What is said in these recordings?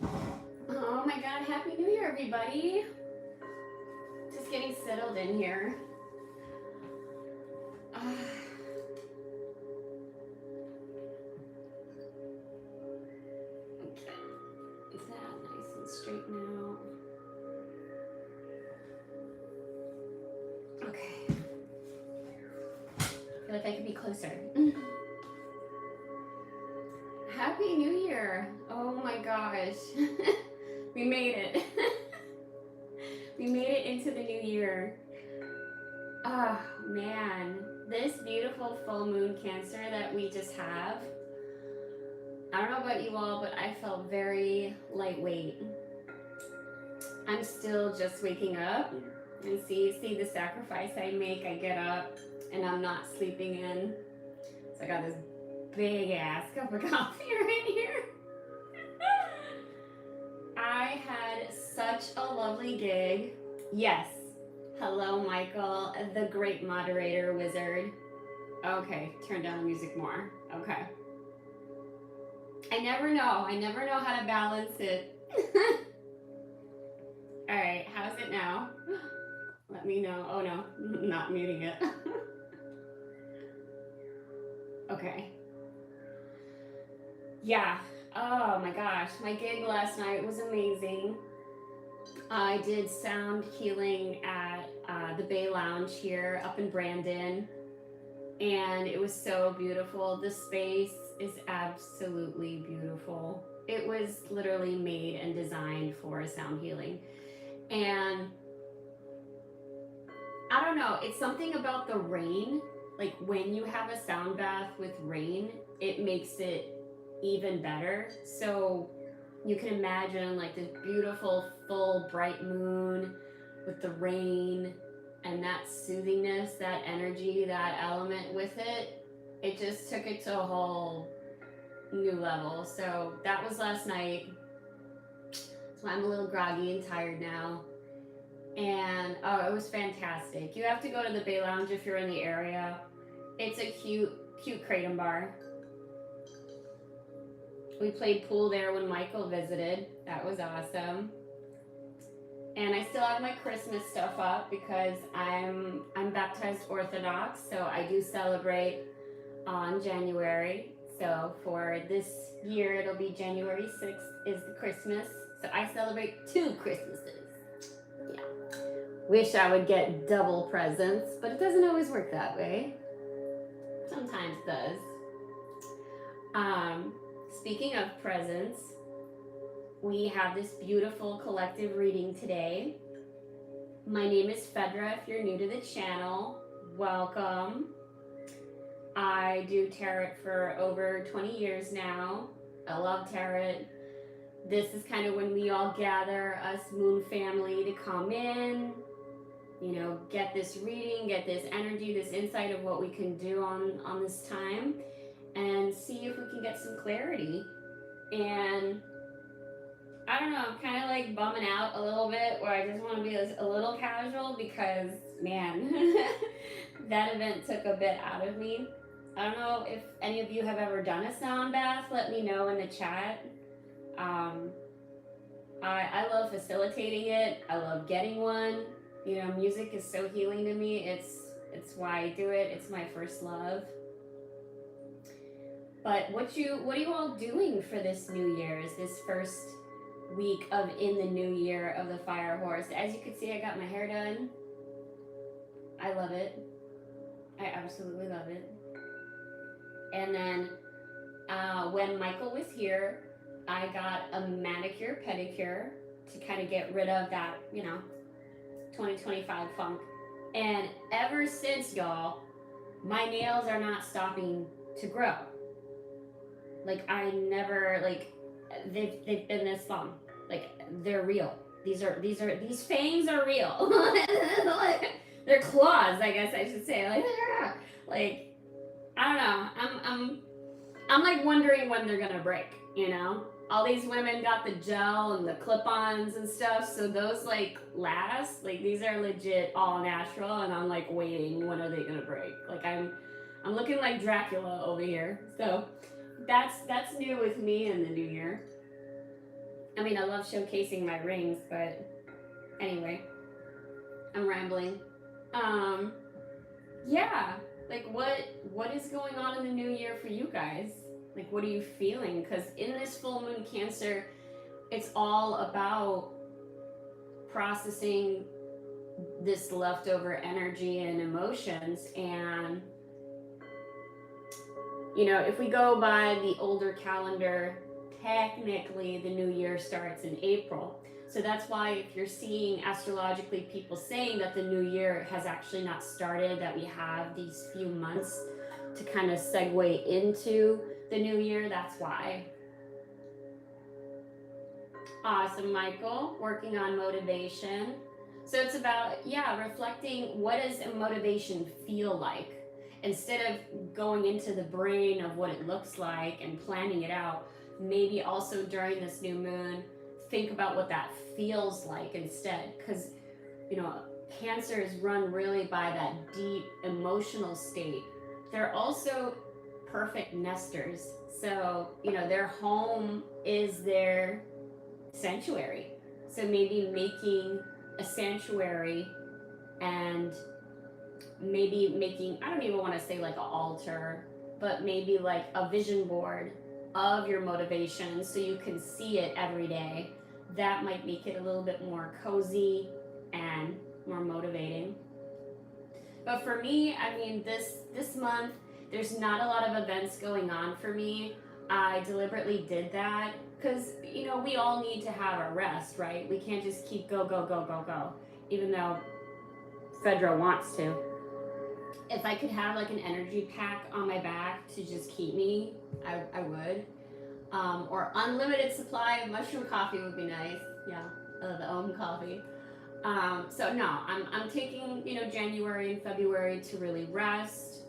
Oh my God, Happy New Year, everybody. Just getting settled in here. Okay, is that nice and straight now? Okay. I feel like I could be closer. Happy New Year. Oh my gosh. We made it. We made it into the new year. Oh man, this beautiful full moon Cancer that we just have. I don't know about you all, but I felt very lightweight. I'm still just waking up, and see the sacrifice I make. I get up and I'm not sleeping in. So I got this big ass cup of coffee right here. I had such a lovely gig. Yes. Hello, Michael, the great moderator wizard. Okay, turn down the music more. Okay. I never know how to balance it. All right, how's it now? Let me know. Oh no, not muting it. Okay. Yeah. Oh my gosh, my gig last night was amazing. I did sound healing at the Bay Lounge here up in Brandon, and it was so beautiful. The space is absolutely beautiful. It was literally made and designed for sound healing. And I don't know, it's something about the rain. Like when you have a sound bath with rain, it makes it even better. So you can imagine like this beautiful full bright moon with the rain and that soothingness, that energy, that element with it. It just took it to a whole new level. So that was last night. So I'm a little groggy and tired now. And oh, it was fantastic. You have to go to the Bay Lounge if you're in the area. It's a cute kratom bar. We played pool there when Michael visited. That was awesome. And I still have my Christmas stuff up because I'm baptized Orthodox, so I do celebrate on January. So for this year, it'll be January 6th is the Christmas. So I celebrate 2 Christmases. Yeah. Wish I would get double presents, but it doesn't always work that way. Sometimes it does. Speaking of presents, we have this beautiful collective reading today. My name is Fedra. If you're new to the channel, welcome. I do tarot for over 20 years now. I love tarot. This is kind of when we all gather, us moon family, to come in, you know, get this reading, get this energy, this insight of what we can do on this time, and see if we can get some clarity. And I don't know, I'm kind of like bumming out a little bit, where I just want to be a little casual because, man, that event took a bit out of me. I don't know if any of you have ever done a sound bath. Let me know in the chat. I love facilitating it. I love getting one. You know, music is so healing to me. It's why I do it. It's my first love. But what are you all doing for this New Year's, this first week of in the new year of the Fire Horse? As you can see, I got my hair done. I love it. I absolutely love it. And then when Michael was here, I got a manicure, pedicure to kind of get rid of that, you know, 2025 funk. And ever since, y'all, my nails are not stopping to grow. Like I never, like they've been this long. Like they're real. These fangs are real. They're claws, I guess I should say. Like I don't know. I'm like wondering when they're gonna break, you know? All these women got the gel and the clip-ons and stuff, so those like last. Like these are legit all natural, and I'm like waiting, when are they gonna break? Like I'm looking like Dracula over here. So that's new with me in the new year. I mean, I love showcasing my rings, but anyway, I'm rambling. Yeah, like what is going on in the new year for you guys? Like, what are you feeling? Because in this full moon Cancer, it's all about processing this leftover energy and emotions. And you know, if we go by the older calendar, technically the new year starts in April. So that's why if you're seeing astrologically people saying that the new year has actually not started, that we have these few months to kind of segue into the new year, that's why. Awesome, Michael, working on motivation. So it's about, yeah, reflecting, what does motivation feel like? Instead of going into the brain of what it looks like and planning it out, maybe also during this new moon, think about what that feels like instead. Because, you know, Cancer is run really by that deep emotional state. They're also perfect nesters. So, you know, their home is their sanctuary. So maybe making a sanctuary and maybe making, I don't even want to say like an altar, but maybe like a vision board of your motivation so you can see it every day. That might make it a little bit more cozy and more motivating. But for me, I mean, this month, there's not a lot of events going on for me. I deliberately did that because, you know, we all need to have a rest, right? We can't just keep go, even though Fedra wants to. If I could have like an energy pack on my back to just keep me, I would. Or unlimited supply of mushroom coffee would be nice. Yeah, the Om coffee. So no, I'm taking, you know, January and February to really rest.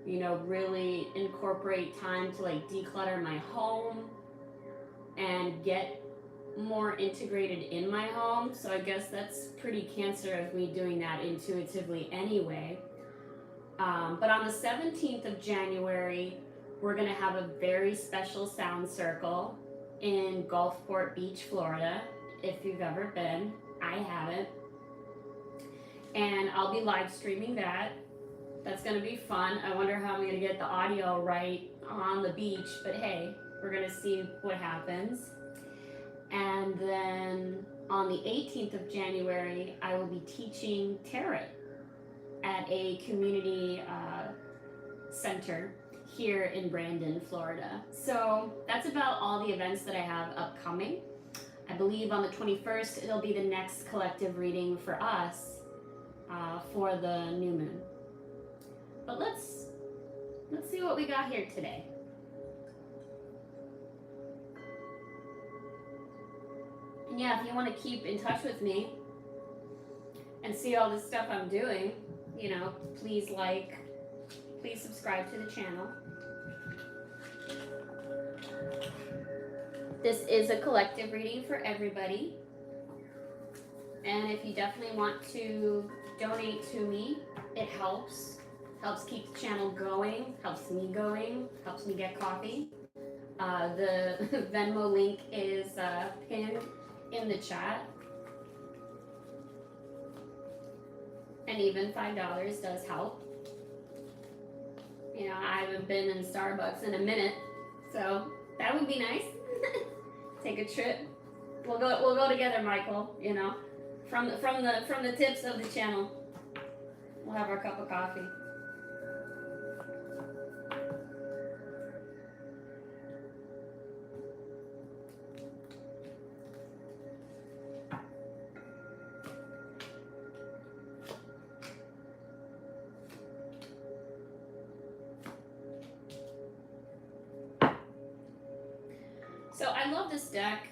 You know, really incorporate time to like declutter my home and get more integrated in my home. So I guess that's pretty Cancer of me doing that intuitively anyway. But on the 17th of January, we're gonna have a very special sound circle in Gulfport Beach, Florida. If you've ever been, I haven't. And I'll be live streaming that. That's gonna be fun. I wonder how I'm gonna get the audio right on the beach, but hey, we're gonna see what happens. And then on the 18th of January, I will be teaching tarot at a community center here in Brandon, Florida. So that's about all the events that I have upcoming. I believe on the 21st, it'll be the next collective reading for us for the new moon. But let's see what we got here today. And yeah, if you want to keep in touch with me and see all the stuff I'm doing, you know, please subscribe to the channel. This is a collective reading for everybody. And if you definitely want to donate to me, it helps keep the channel going, helps me get coffee. The Venmo link is pinned in the chat. And even $5 does help. You know, I haven't been in Starbucks in a minute, so that would be nice. Take a trip. We'll go together, Michael, you know. From the tips of the channel. We'll have our cup of coffee. So I love this deck.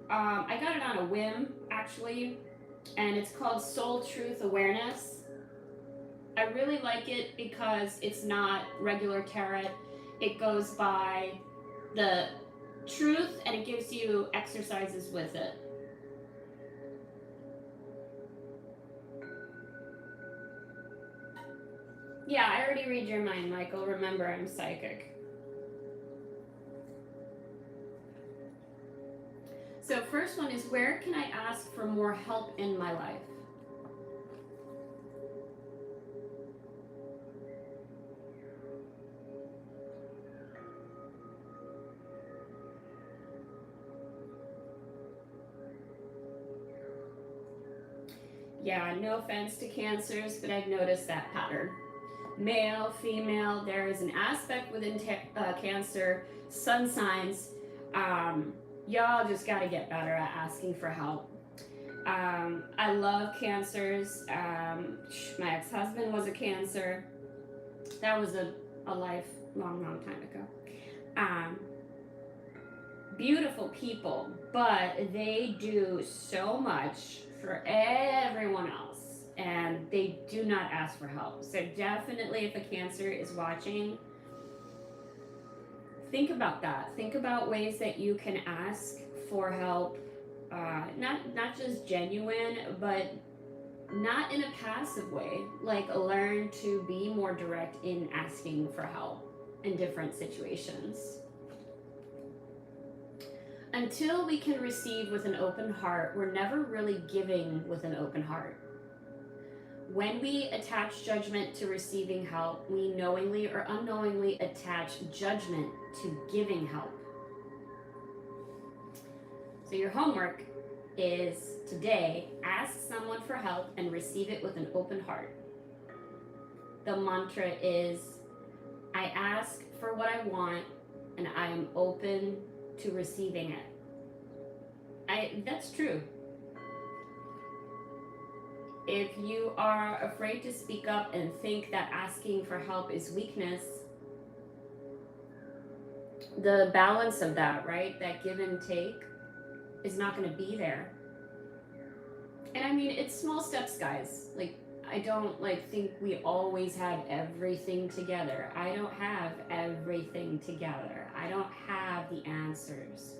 I got it on a whim, actually, and it's called Soul Truth Awareness. I really like it because it's not regular tarot. It goes by the truth and it gives you exercises with it. Yeah, I already read your mind, Michael. Remember, I'm psychic. So first one is, where can I ask for more help in my life? Yeah, no offense to Cancers, but I've noticed that pattern. Male, female, there is an aspect within Cancer, sun signs. Y'all just got to get better at asking for help. I love Cancers. My ex-husband was a Cancer. That was a long time ago. Beautiful people, but they do so much for everyone else, and they do not ask for help. So definitely, if a Cancer is watching, think about that. Think about ways that you can ask for help, not just genuine, but not in a passive way. Like, learn to be more direct in asking for help in different situations. Until we can receive with an open heart, we're never really giving with an open heart. When we attach judgment to receiving help, we knowingly or unknowingly attach judgment to giving help. So your homework is today, ask someone for help and receive it with an open heart. The mantra is, I ask for what I want and I am open to receiving it. That's true. If you are afraid to speak up and think that asking for help is weakness, the balance of that, right? That give and take is not going to be there. And I mean, it's small steps, guys. Like, I don't think we always have everything together. I don't have everything together. I don't have the answers.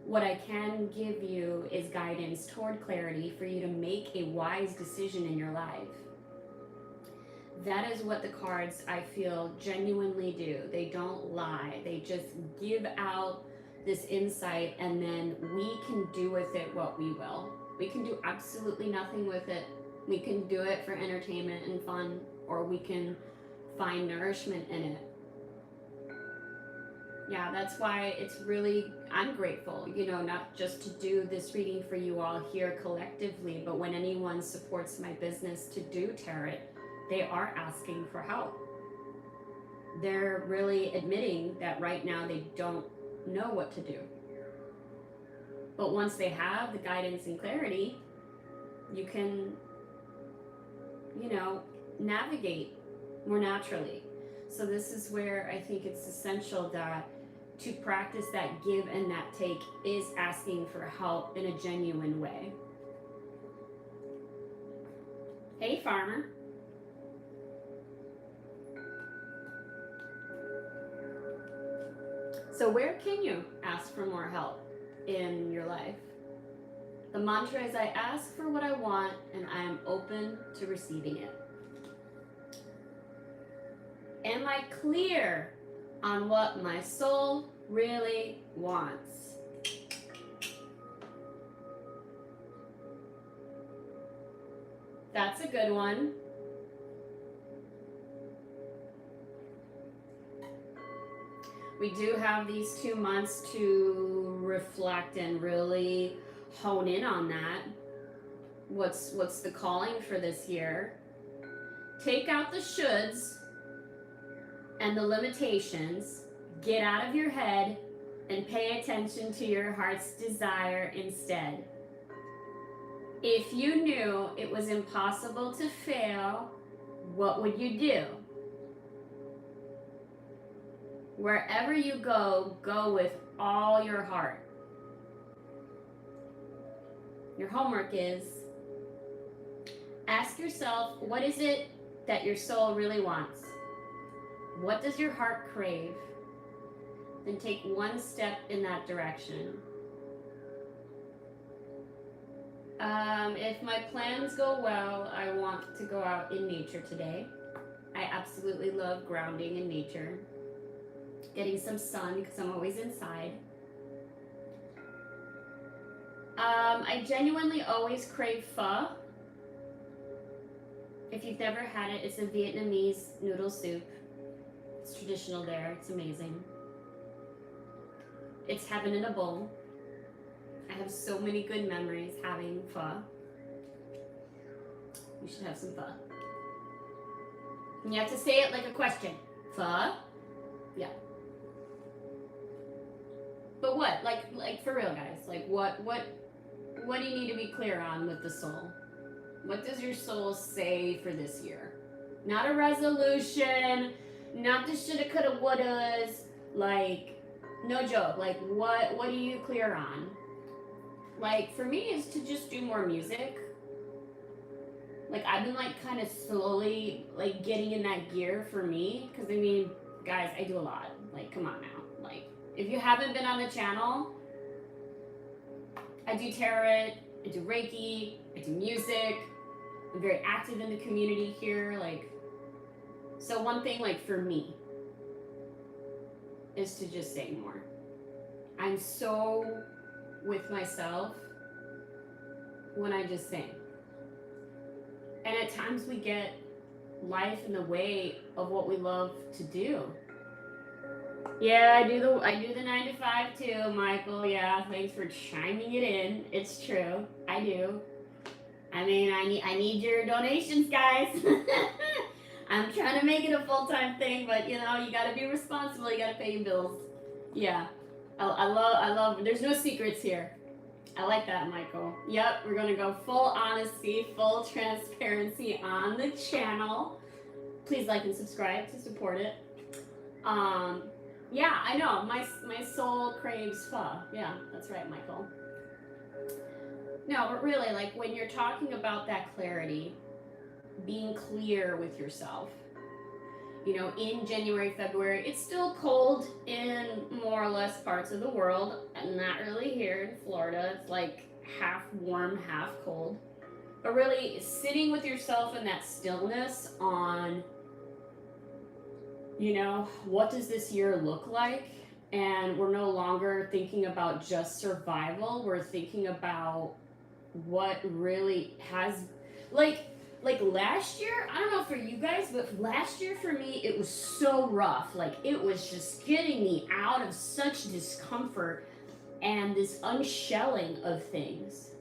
What I can give you is guidance toward clarity for you to make a wise decision in your life. That is what the cards, I feel, genuinely do. They don't lie. They just give out this insight, and then we can do with it what we will. We can do absolutely nothing with it. We can do it for entertainment and fun, or we can find nourishment in it. Yeah, that's why it's really, I'm grateful, not just to do this reading for you all here collectively, but when anyone supports my business to do tarot, they are asking for help. They're really admitting that right now they don't know what to do. But once they have the guidance and clarity, you can, navigate more naturally. So this is where I think it's essential that to practice that give and that take is asking for help in a genuine way. Hey, farmer. So where can you ask for more help in your life? The mantra is, I ask for what I want and I am open to receiving it. Am I clear on what my soul really wants? That's a good one. We do have these 2 months to reflect and really hone in on that. What's the calling for this year? Take out the shoulds and the limitations, get out of your head, and pay attention to your heart's desire instead. If you knew it was impossible to fail, what would you do? Wherever you go, go with all your heart. Your homework is, ask yourself, what is it that your soul really wants? What does your heart crave? Then take one step in that direction. If my plans go well, I want to go out in nature today. I absolutely love grounding in nature. Getting some sun because I'm always inside. I genuinely always crave pho. If you've never had it, it's a Vietnamese noodle soup. It's traditional there. It's amazing. It's heaven in a bowl. I have so many good memories having pho. You should have some pho. And you have to say it like a question. Pho? Yeah. But what? Like for real, guys. Like what do you need to be clear on with the soul? What does your soul say for this year? Not a resolution, not the shoulda, coulda, wouldas. Like, no joke. Like, what are you clear on? Like, for me, is to just do more music. Like, I've been, like, kind of slowly, like, getting in that gear for me. Because, I mean, guys, I do a lot. Like, come on now. Like, if you haven't been on the channel, I do tarot, I do Reiki, I do music. I'm very active in the community here. Like, so one thing, like, for me is to just say more. I'm so with myself when I just sing. And at times we get life in the way of what we love to do. Yeah, I do the 9 to 5 too, Michael. Yeah, thanks for chiming it in. It's true. I do. I mean, I need your donations, guys. I'm trying to make it a full-time thing, but you know, you gotta be responsible. You gotta pay your bills. Yeah, I love. There's no secrets here. I like that, Michael. Yep, we're gonna go full honesty, full transparency on the channel. Please like and subscribe to support it. Yeah, I know. My soul craves pho. Yeah, that's right, Michael. No, but really, like when you're talking about that clarity, being clear with yourself. You know, in January, February, it's still cold in more or less parts of the world. Not really here in Florida. It's like half warm, half cold. But really, sitting with yourself in that stillness on, you know, what does this year look like? And we're no longer thinking about just survival. We're thinking about what really has, like last year, I don't know for you guys, but last year for me, it was so rough. Like, it was just getting me out of such discomfort and this unshelling of things.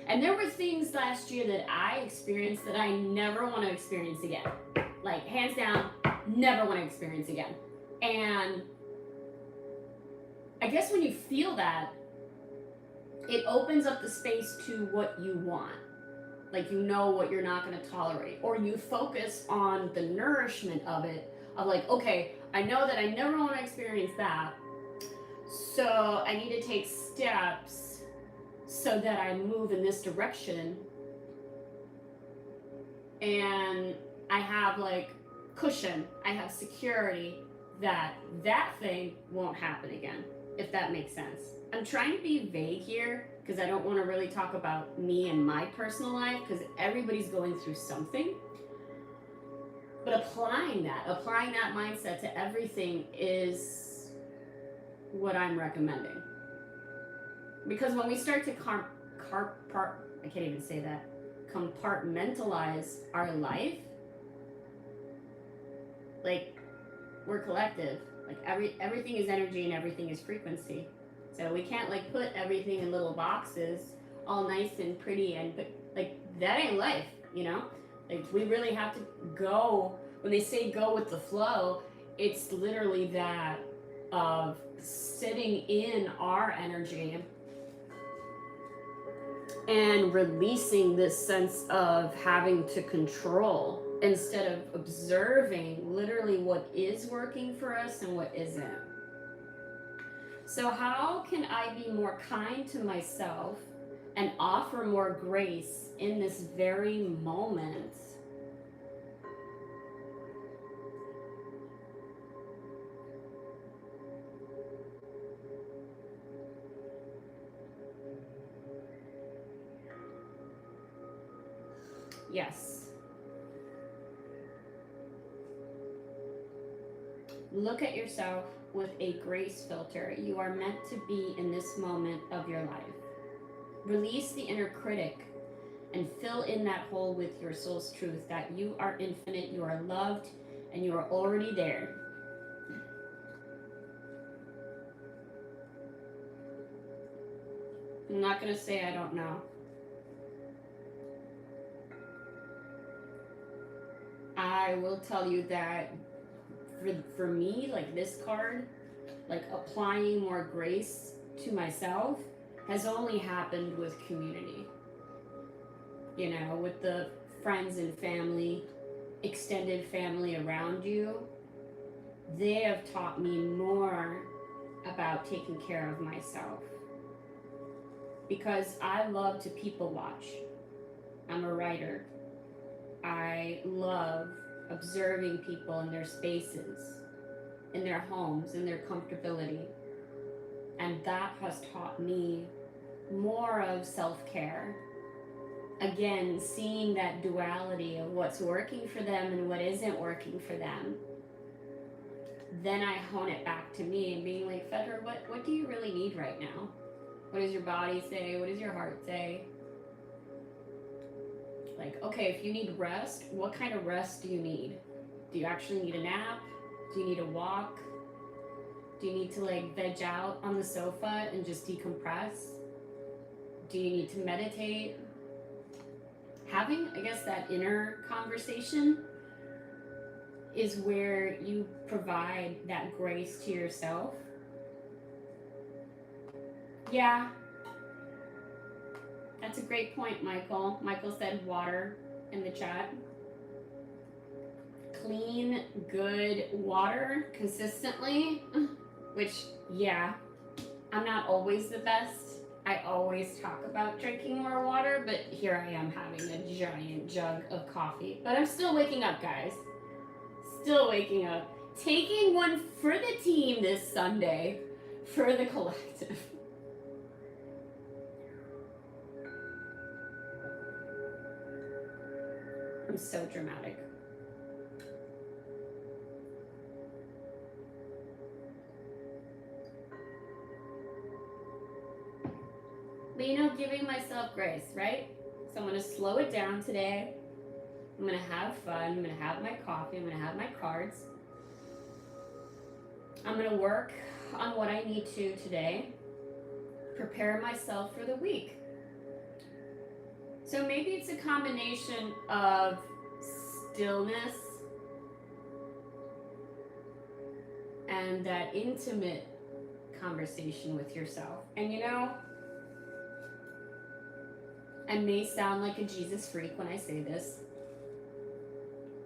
And there were things last year that I experienced that I never want to experience again. Like, hands down, never want to experience again. And I guess when you feel that, it opens up the space to what you want. Like, you know what you're not going to tolerate. Or you focus on the nourishment of it, of like, okay, I know that I never want to experience that. So I need to take steps so that I move in this direction. And I have like cushion, I have security that that thing won't happen again, if that makes sense. I'm trying to be vague here because I don't want to really talk about me and my personal life because everybody's going through something. But applying that mindset to everything is what I'm recommending. Because when we start to I can't even say that, compartmentalize our life, like, we're collective. Like, everything is energy and everything is frequency. So we can't like put everything in little boxes, all nice and pretty, and but like that ain't life, you know? Like, we really have to go. When they say go with the flow, it's literally that of sitting in our energy and releasing this sense of having to control instead of observing literally what is working for us and what isn't. So how can I be more kind to myself and offer more grace in this very moment? Yes. Look at yourself with a grace filter. You are meant to be in this moment of your life. Release the inner critic and fill in that hole with your soul's truth that you are infinite, you are loved, and you are already there. I'm not going to say I don't know. I will tell you that for me, like this card, like applying more grace to myself has only happened with community. You know, with the friends and family, extended family around you, they have taught me more about taking care of myself. Because I love to people watch. I'm a writer. I love observing people in their spaces, in their homes, in their comfortability. And that has taught me more of self-care. Again, seeing that duality of what's working for them and what isn't working for them. Then I hone it back to me and being like, Fedra, what do you really need right now? What does your body say? What does your heart say? Like, okay, if you need rest, what kind of rest do you need? Do you actually need a nap? Do you need a walk? Do you need to like veg out on the sofa and just decompress? Do you need to meditate? Having, I guess, that inner conversation is where you provide that grace to yourself. Yeah, that's a great point, Michael. Michael said water in the chat. Clean, good water consistently, which, yeah, I'm not always the best. I always talk about drinking more water, but here I am having a giant jug of coffee. But I'm still waking up, guys. Still waking up. Taking one for the team this Sunday, for the collective. I'm so dramatic. But you know, giving myself grace, right? So I'm going to slow it down today. I'm going to have fun. I'm going to have my coffee. I'm going to have my cards. I'm going to work on what I need to today. Prepare myself for the week. So maybe it's a combination of stillness and that intimate conversation with yourself. And you know, I may sound like a Jesus freak when I say this,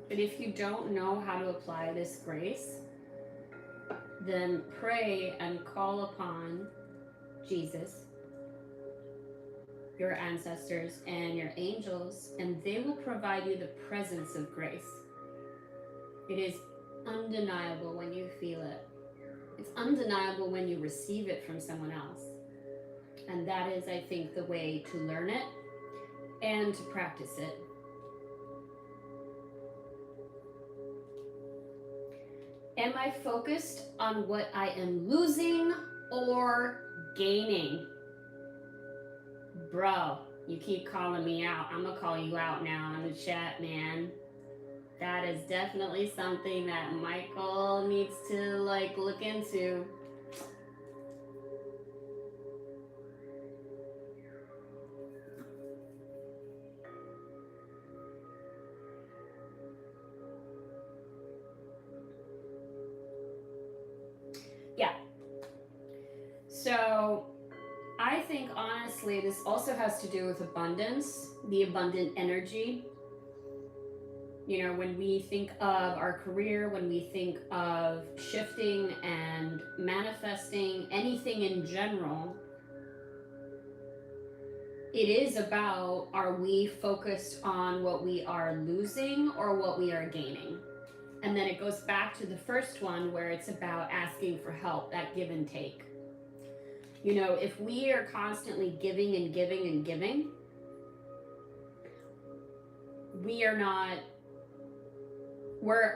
but if you don't know how to apply this grace, then pray and call upon Jesus, your ancestors, and your angels, and they will provide you the presence of grace. It is undeniable when you feel it. It's undeniable when you receive it from someone else. And that is, I think, the way to learn it and to practice it. Am I focused on what I am losing or gaining? Bro, you keep calling me out. I'm gonna call you out now in the chat, man. That is definitely something that Michael needs to like look into. Yeah. So I think honestly this also has to do with abundance, the abundant energy. You know, when we think of our career, when we think of shifting and manifesting anything in general, it is about, are we focused on what we are losing or what we are gaining? And then it goes back to the first one where it's about asking for help, that give and take. You know, if we are constantly giving and giving and giving, we are not,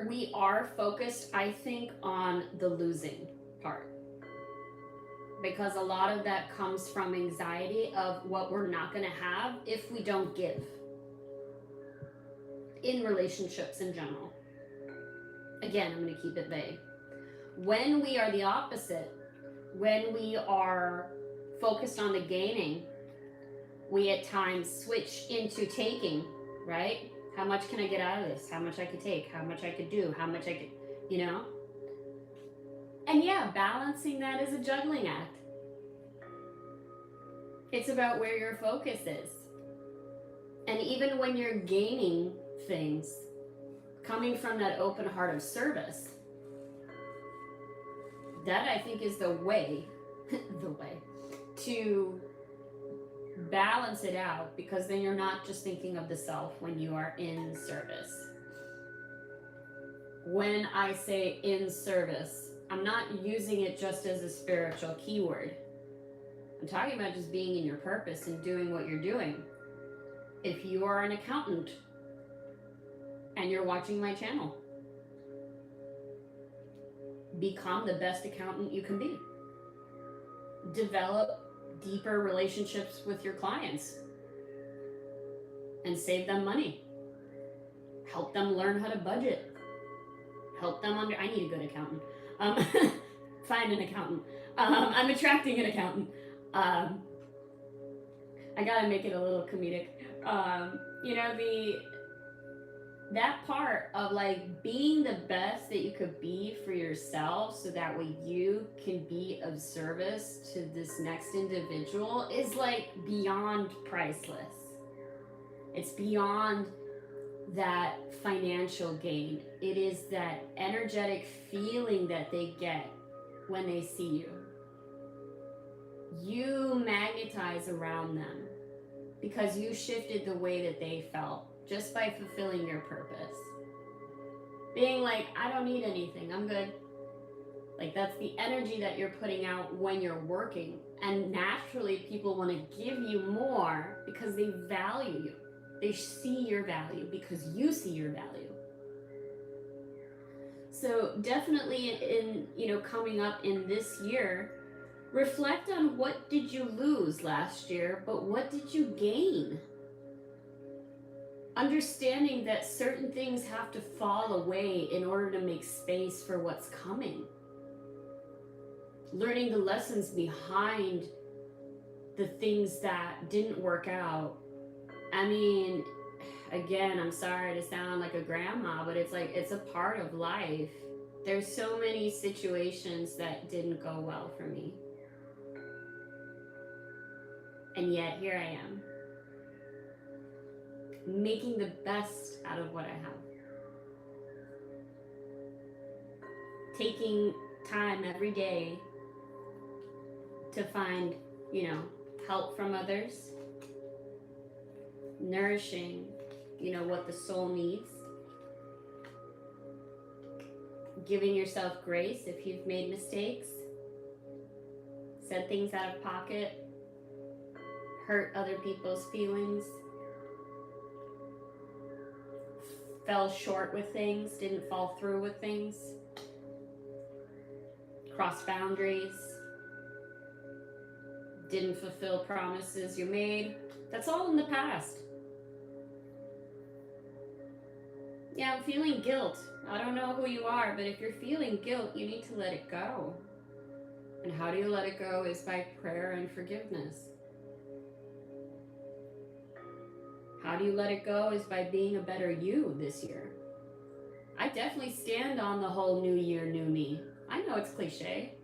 we are focused, I think, on the losing part. because a lot of that comes from anxiety of what we're not going to have if we don't give in relationships in general. Again, I'm going to keep it vague. When we are the opposite, when we are focused on the gaining, we at times switch into taking, right? How much can I get out of this? How much I could take? How much I could do? How much I could, you know? And yeah, balancing that is a juggling act. It's about where your focus is. And even when you're gaining things, coming from that open heart of service, that I think is the way, the way to balance it out, because then you're not just thinking of the self when you are in service. When I say in service, I'm not using it just as a spiritual keyword. I'm talking about just being in your purpose and doing what you're doing. If you are an accountant and you're watching my channel, become the best accountant you can be. Develop deeper relationships with your clients and save them money. Help them learn how to budget. Help them I need a good accountant. Find an accountant. I'm attracting an accountant. I gotta make it a little comedic. You know, that part of like being the best that you could be for yourself, so that way you can be of service to this next individual, is like beyond priceless. It's beyond that financial gain. It is that energetic feeling that they get when they see you. You magnetize around them because you shifted the way that they felt just by fulfilling your purpose. Being like, I don't need anything, I'm good. Like, that's the energy that you're putting out when you're working. And naturally, people want to give you more because they value you. They see your value because you see your value. So definitely in coming up in this year, reflect on what did you lose last year, but what did you gain? Understanding that certain things have to fall away in order to make space for what's coming. Learning the lessons behind the things that didn't work out. I mean, again, I'm sorry to sound like a grandma, but it's like, it's a part of life. There's so many situations that didn't go well for me. And yet here I am, making the best out of what I have. Taking time every day to find, help from others. Nourishing, what the soul needs. Giving yourself grace if you've made mistakes. Said things out of pocket. Hurt other people's feelings. Fell short with things, didn't fall through with things. Crossed boundaries. Didn't fulfill promises you made. That's all in the past. Yeah, I'm feeling guilt. I don't know who you are, but if you're feeling guilt, you need to let it go. And how do you let it go is by prayer and forgiveness. How do you let it go is by being a better you this year. I definitely stand on the whole new year, new me. I know it's cliche,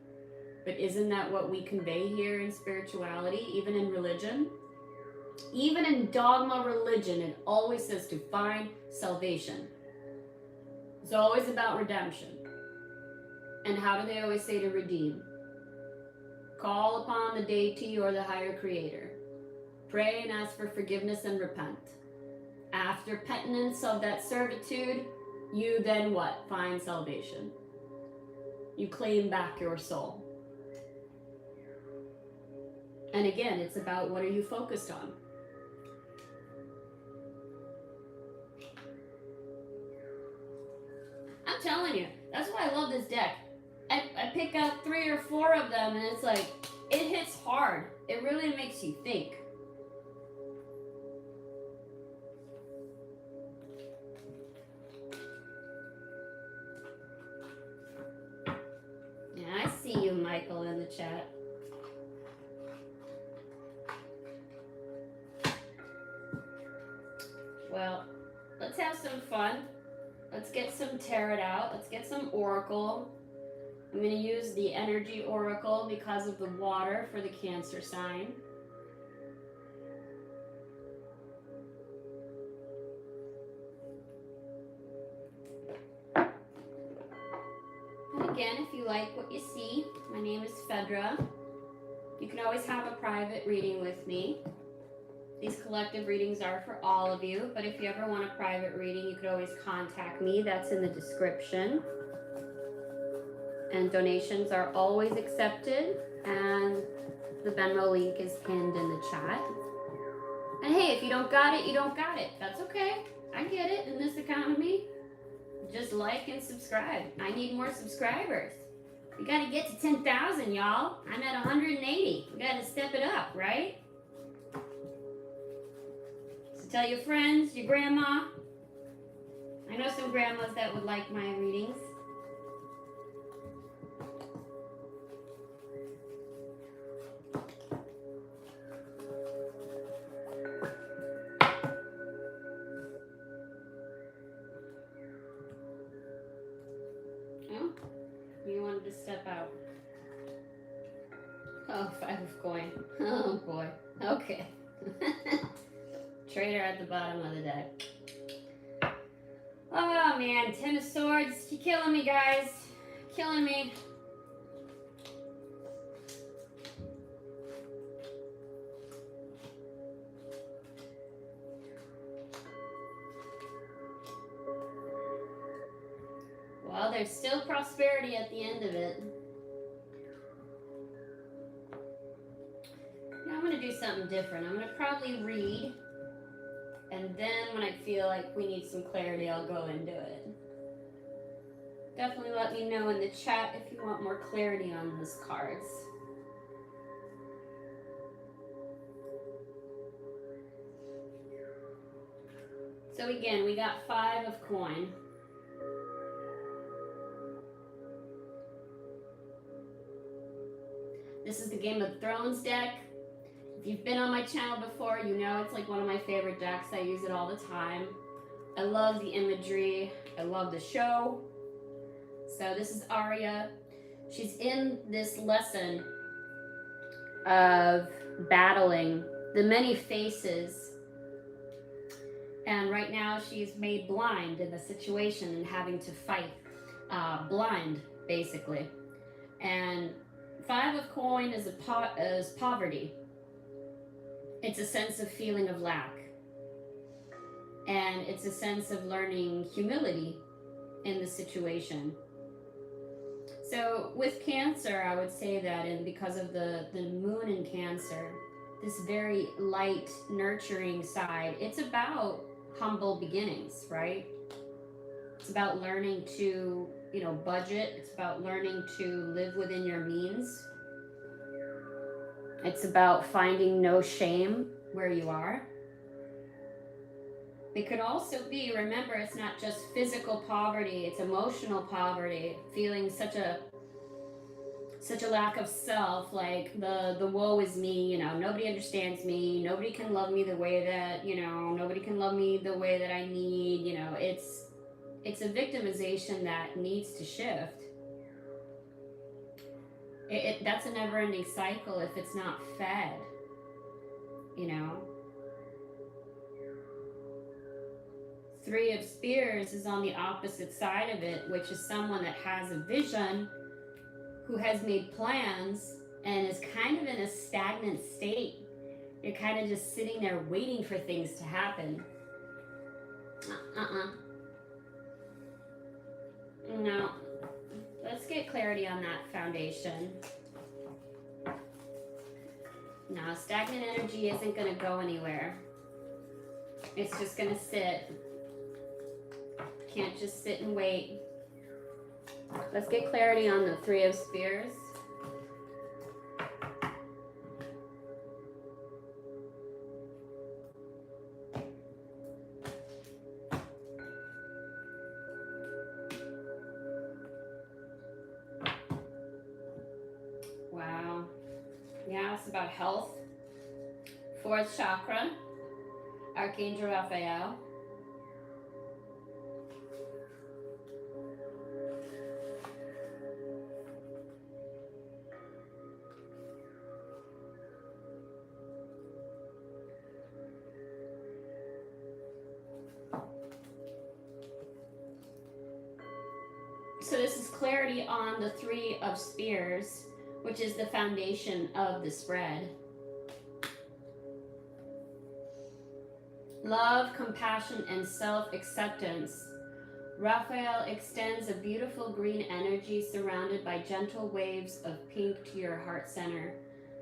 but isn't that what we convey here in spirituality, even in religion? Even in dogma religion, it always says to find salvation. It's always about redemption. And how do they always say to redeem? Call upon the deity or the higher creator. Pray and ask for forgiveness and repent. After penitence of that servitude, you then what? Find salvation. You claim back your soul. And again, it's about what are you focused on? I'm telling you, that's why I love this deck. I pick out 3 or 4 of them, and it's like, it hits hard. It really makes you think. Yeah, I see you, Michael, in the chat. Well, let's have some fun. Let's get some tarot out. Let's get some oracle. I'm going to use the energy oracle because of the water for the Cancer sign. And again, if you like what you see, my name is Fedra. You can always have a private reading with me. These collective readings are for all of you, but if you ever want a private reading, you could always contact me. That's in the description. And donations are always accepted, and the Venmo link is pinned in the chat. And hey, if you don't got it, you don't got it. That's okay. I get it in this economy. Just like and subscribe. I need more subscribers. We gotta get to 10,000, y'all. I'm at 180. We gotta step it up, right? So tell your friends, your grandma. I know some grandmas that would like my readings. You wanted to step out. Oh, 5 of coin. Oh boy. Okay. Traitor at the bottom of the deck. Oh man, 10 of swords. You're killing me, guys. Killing me. Well, there's still prosperity at the end of it. Now I'm going to do something different. I'm going to probably read, and then when I feel like we need some clarity, I'll go into it. Definitely let me know in the chat if you want more clarity on those cards. So again, we got 5 of coin. This is the Game of Thrones deck. If you've been on my channel before, you know it's like one of my favorite decks. I use it all the time. I love the imagery. I love the show. So this is Arya. She's in this lesson of battling the many faces. And right now she's made blind in the situation and having to fight blind, basically. And 5 of coin is poverty. It's a sense of feeling of lack. And it's a sense of learning humility in the situation. So with Cancer, I would say that, and because of the moon in Cancer, this very light, nurturing side, it's about humble beginnings, right? It's about learning to, budget. It's about learning to live within your means. It's about finding no shame where you are. It could also be, remember, it's not just physical poverty, it's emotional poverty, feeling such a lack of self, like the woe is me, nobody understands me, nobody can love me the way that, nobody can love me the way that I need, it's a victimization that needs to shift. That's a never-ending cycle if it's not fed, Three of Spears is on the opposite side of it, which is someone that has a vision, who has made plans, and is kind of in a stagnant state. You're kind of just sitting there waiting for things to happen. No. Let's get clarity on that foundation. No, stagnant energy isn't going to go anywhere. It's just going to sit. Can't just sit and wait. Let's get clarity on the 3 of Spears. about health. Fourth chakra, Archangel Raphael. So this is clarity on the Three of Spears, which is the foundation of the spread. Love, compassion, and self-acceptance. Raphael extends a beautiful green energy surrounded by gentle waves of pink to your heart center.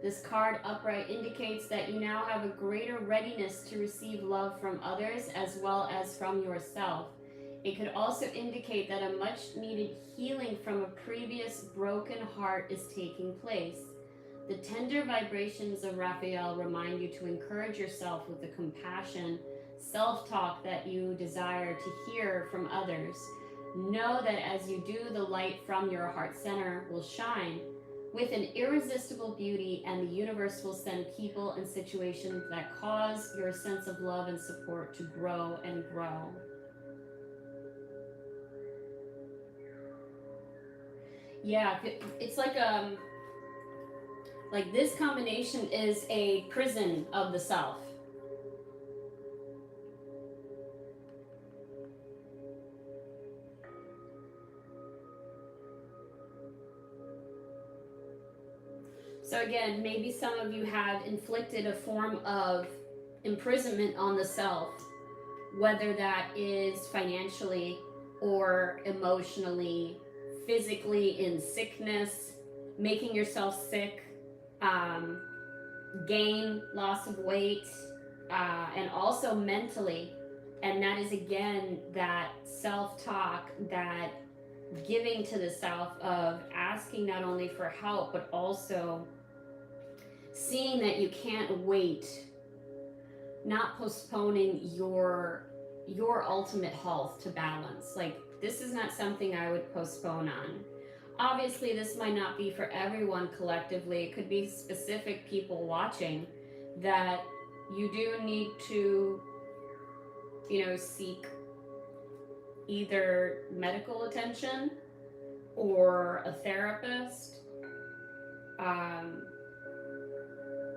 This card upright indicates that you now have a greater readiness to receive love from others as well as from yourself. It could also indicate that a much-needed healing from a previous broken heart is taking place. The tender vibrations of Raphael remind you to encourage yourself with the compassion, self-talk that you desire to hear from others. Know that as you do, the light from your heart center will shine with an irresistible beauty, and the universe will send people and situations that cause your sense of love and support to grow and grow. Yeah, it's like this combination is a prison of the self. So again, maybe some of you have inflicted a form of imprisonment on the self, whether that is financially or emotionally, physically in sickness, making yourself sick, loss of weight, and also mentally. And that is again that self-talk, that giving to the self of asking not only for help, but also seeing that you can't wait, not postponing your ultimate health to balance. Like, this is not something I would postpone on. Obviously, this might not be for everyone collectively. It could be specific people watching that you do need to, seek either medical attention or a therapist.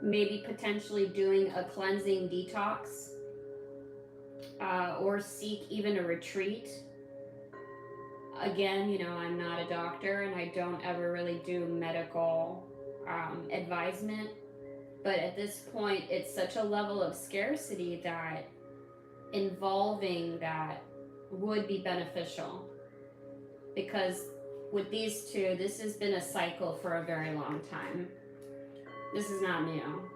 Maybe potentially doing a cleansing detox, or seek even a retreat. Again, I'm not a doctor and I don't ever really do medical advisement, but at this point it's such a level of scarcity that involving that would be beneficial, because with these two, this has been a cycle for a very long time. This is not new.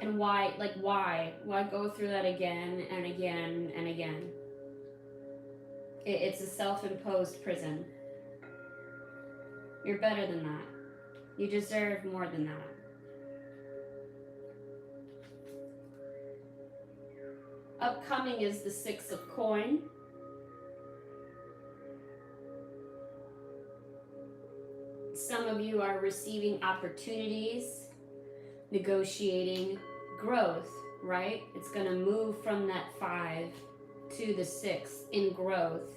And why go through that again and again and again? It's a self-imposed prison. You're better than that. You deserve more than that. Upcoming is the Six of Coin. Some of you are receiving opportunities, negotiating growth, right? It's going to move from that 5 to the 6 in growth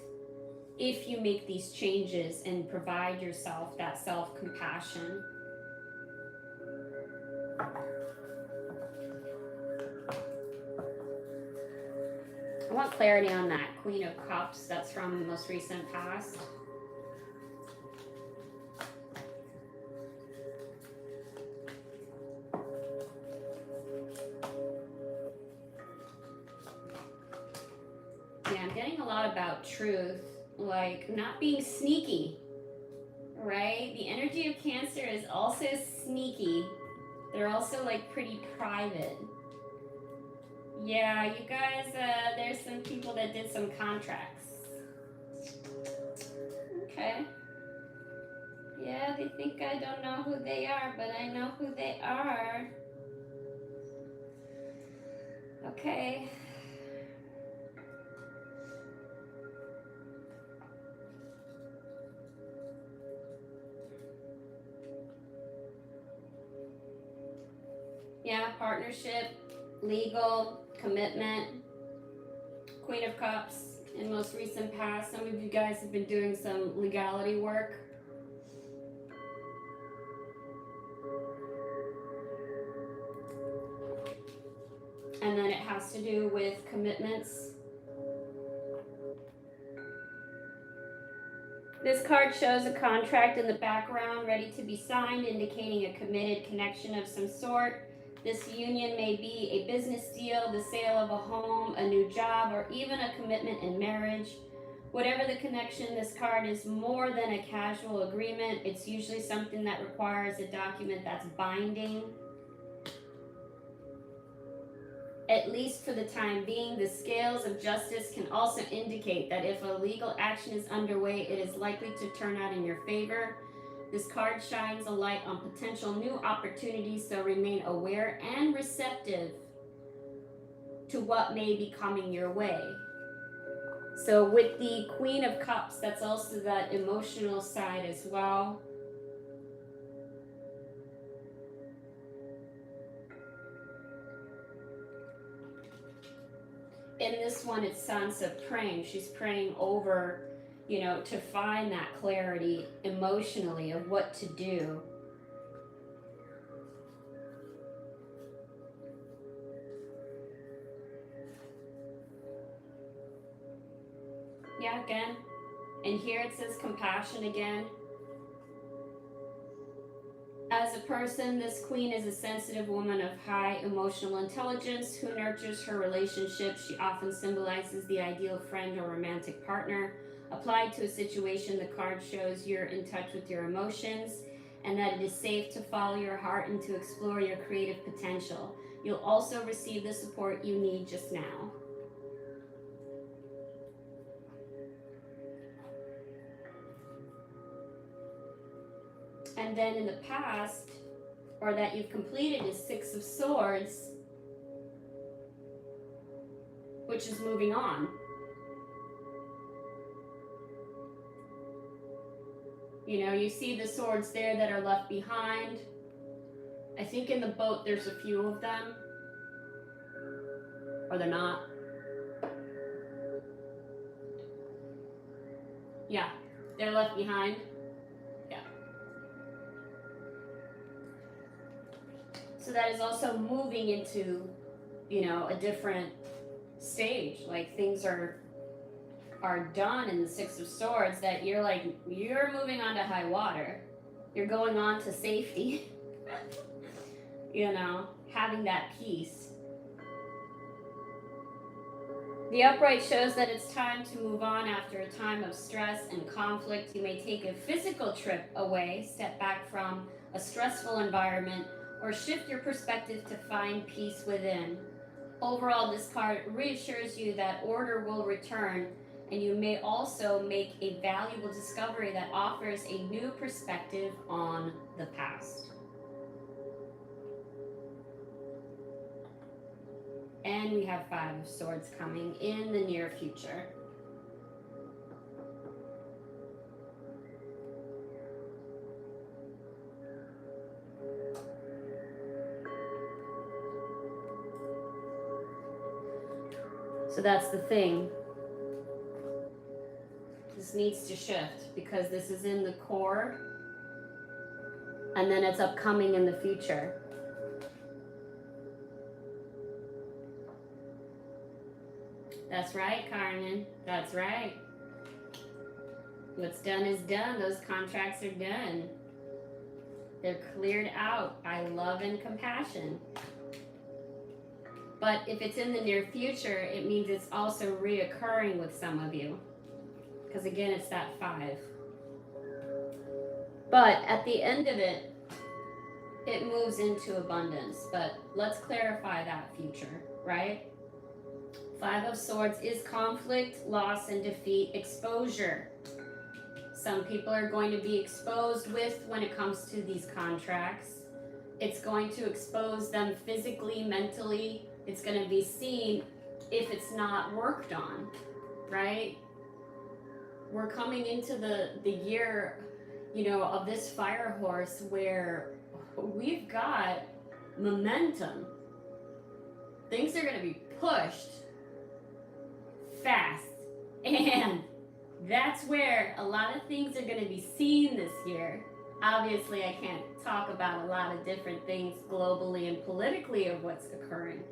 if you make these changes and provide yourself that self-compassion. I want clarity on that Queen of Cups. That's from the most recent past. Yeah, I'm getting a lot about truth, like not being sneaky, right? The energy of Cancer is also sneaky. They're also like pretty private. Yeah, you guys, there's some people that did some contracts. Okay. Yeah, they think I don't know who they are, but I know who they are. Okay. Yeah, partnership, legal, commitment, Queen of Cups in most recent past. Some of you guys have been doing some legality work. And then it has to do with commitments. This card shows a contract in the background ready to be signed, indicating a committed connection of some sort. This union may be a business deal, the sale of a home, a new job, or even a commitment in marriage. Whatever the connection, this card is more than a casual agreement. It's usually something that requires a document that's binding. At least for the time being, the scales of justice can also indicate that if a legal action is underway, it is likely to turn out in your favor. This card shines a light on potential new opportunities, so remain aware and receptive to what may be coming your way. So with the Queen of Cups, that's also that emotional side as well. In this one, it's Sansa praying. She's praying over, to find that clarity emotionally of what to do. Yeah, again. And here it says compassion again. As a person, this queen is a sensitive woman of high emotional intelligence who nurtures her relationships. She often symbolizes the ideal friend or romantic partner. Applied to a situation, the card shows you're in touch with your emotions and that it is safe to follow your heart and to explore your creative potential. You'll also receive the support you need just now. And then in the past, or that you've completed, is Six of Swords, which is moving on. You see the swords there that are left behind. I think in the boat there's a few of them. Or they're not. Yeah, they're left behind. So that is also moving into, a different stage. Like things are done in the Six of Swords, that you're moving on to high water. You're going on to safety. Having that peace. The upright shows that it's time to move on after a time of stress and conflict. You may take a physical trip away, step back from a stressful environment, or shift your perspective to find peace within. Overall, this card reassures you that order will return, and you may also make a valuable discovery that offers a new perspective on the past. And we have Five of Swords coming in the near future. So that's the thing. This needs to shift because this is in the core and then it's upcoming in the future. That's right, Carmen. That's right. What's done is done. Those contracts are done. They're cleared out by love and compassion. But if it's in the near future, it means it's also reoccurring with some of you. Because again, it's that 5. But at the end of it, it moves into abundance. But let's clarify that future, right? 5 of Swords is conflict, loss, and defeat, exposure. Some people are going to be exposed with when it comes to these contracts. It's going to expose them physically, mentally. It's going to be seen if it's not worked on, right? We're coming into the year, of this fire horse where we've got momentum. Things are going to be pushed fast. And that's where a lot of things are going to be seen this year. Obviously, I can't talk about a lot of different things globally and politically of what's occurring.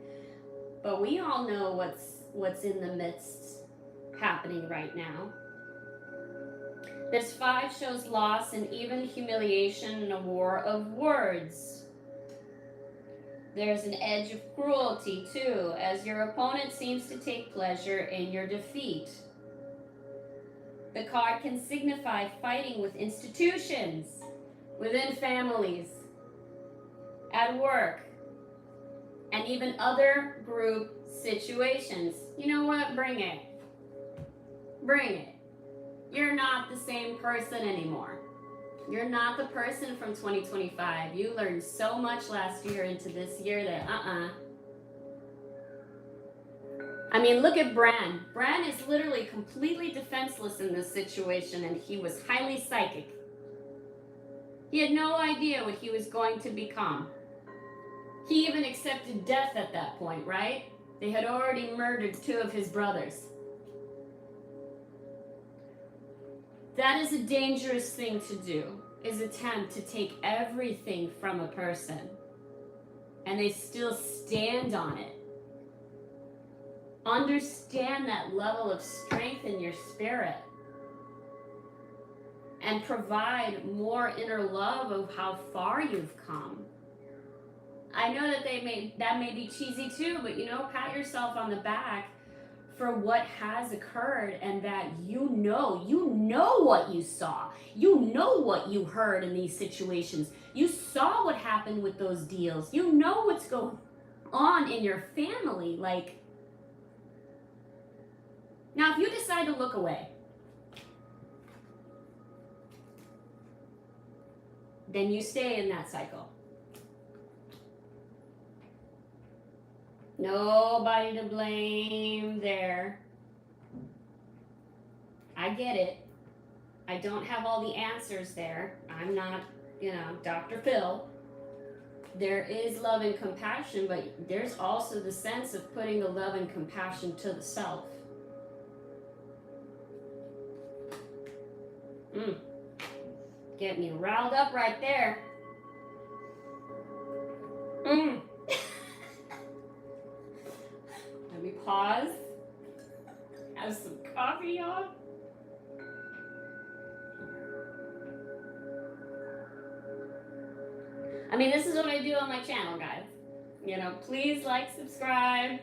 But we all know what's in the midst happening right now. This 5 shows loss and even humiliation in a war of words. There's an edge of cruelty too, as your opponent seems to take pleasure in your defeat. The card can signify fighting with institutions, within families, at work, and even other group situations. You know what? Bring it. Bring it. You're not the same person anymore. You're not the person from 2025. You learned so much last year into this year that I mean, look at Bran. Bran is literally completely defenseless in this situation, and he was highly psychic. He had no idea what he was going to become. He even accepted death at that point, right? They had already murdered 2 of his brothers. That is a dangerous thing to do, is attempt to take everything from a person, and they still stand on it. Understand that level of strength in your spirit and provide more inner love of how far you've come. I know that that may be cheesy too, but pat yourself on the back for what has occurred, and that you know what you saw. You know what you heard in these situations. You saw what happened with those deals. You know what's going on in your family. Now, if you decide to look away, then you stay in that cycle. Nobody to blame there. I get it. I don't have all the answers there. I'm not, Dr. Phil. There is love and compassion, but there's also the sense of putting the love and compassion to the self. Get me riled up right there. Let me pause. Have some coffee on. I mean, this is what I do on my channel, guys. Please like, subscribe.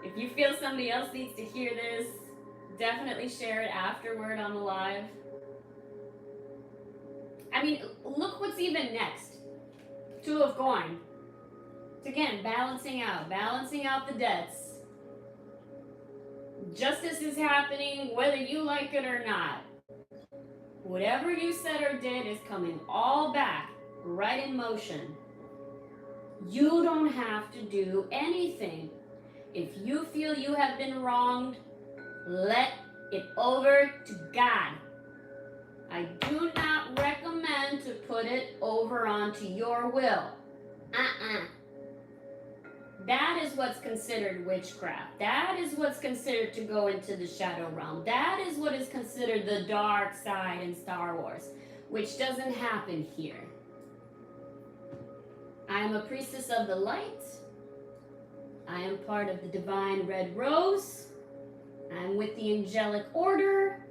If you feel somebody else needs to hear this, definitely share it afterward on the live. I mean, look what's even next. 2 of Coins. Again, balancing out the debts. Justice is happening whether you like it or not. Whatever you said or did is coming all back, right in motion. You don't have to do anything. If you feel you have been wronged, let it over to God. I do not recommend to put it over onto your will. That is what's considered witchcraft. That is what's considered to go into the shadow realm. That is what is considered the dark side in Star Wars, which doesn't happen here. I am a priestess of the light. I am part of the divine red rose. I'm with the angelic order.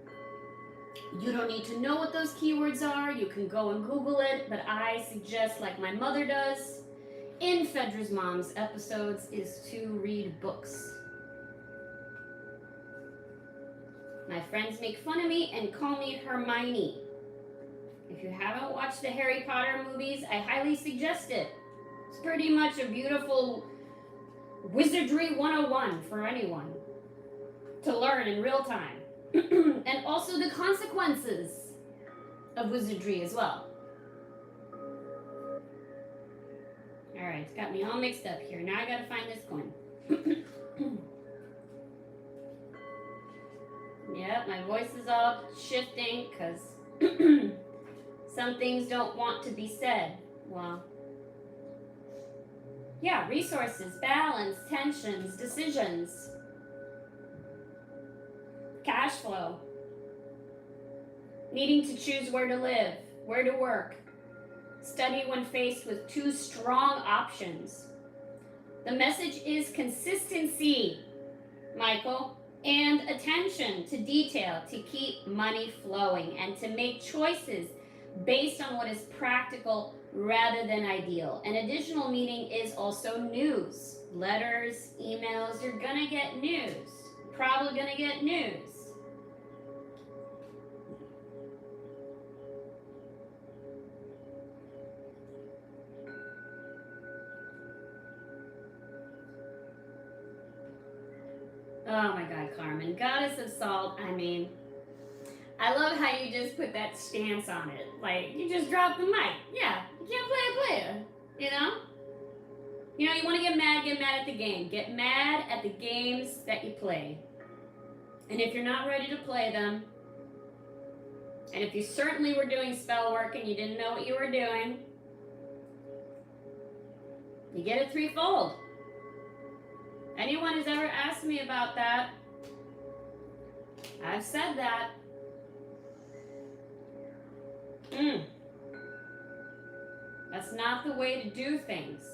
You don't need to know what those keywords are. You can go and Google it, but I suggest, like my mother does in Phaedra's Mom's episodes, is to read books. My friends make fun of me and call me Hermione. If you haven't watched the Harry Potter movies, I highly suggest it. It's pretty much a beautiful Wizardry 101 for anyone to learn in real time. And also the consequences of wizardry as well. Alright, it's got me all mixed up here. Now I gotta find this coin. Yep, my voice is all shifting because some things don't want to be said. Well, Yeah, resources, balance, tensions, decisions, cash flow, needing to choose where to live, where to work, study when faced with two strong options. The message is consistency, Michael, and attention to detail to keep money flowing and to make choices based on what is practical rather than ideal. An additional meaning is also news. Letters, emails, you're gonna get news. Probably gonna get news. Oh my God, Carmen. Goddess of Salt, I mean, I love how you just put that stance on it. Like, you just drop the mic. Yeah, you can't play a player, you know? You know, you want to get mad at the game. Get mad at the games that you play. And if you're not ready to play them, and if you certainly were doing spell work and you didn't know what you were doing, you get it threefold. Anyone who's ever asked me about that, I've said that. That's not the way to do things.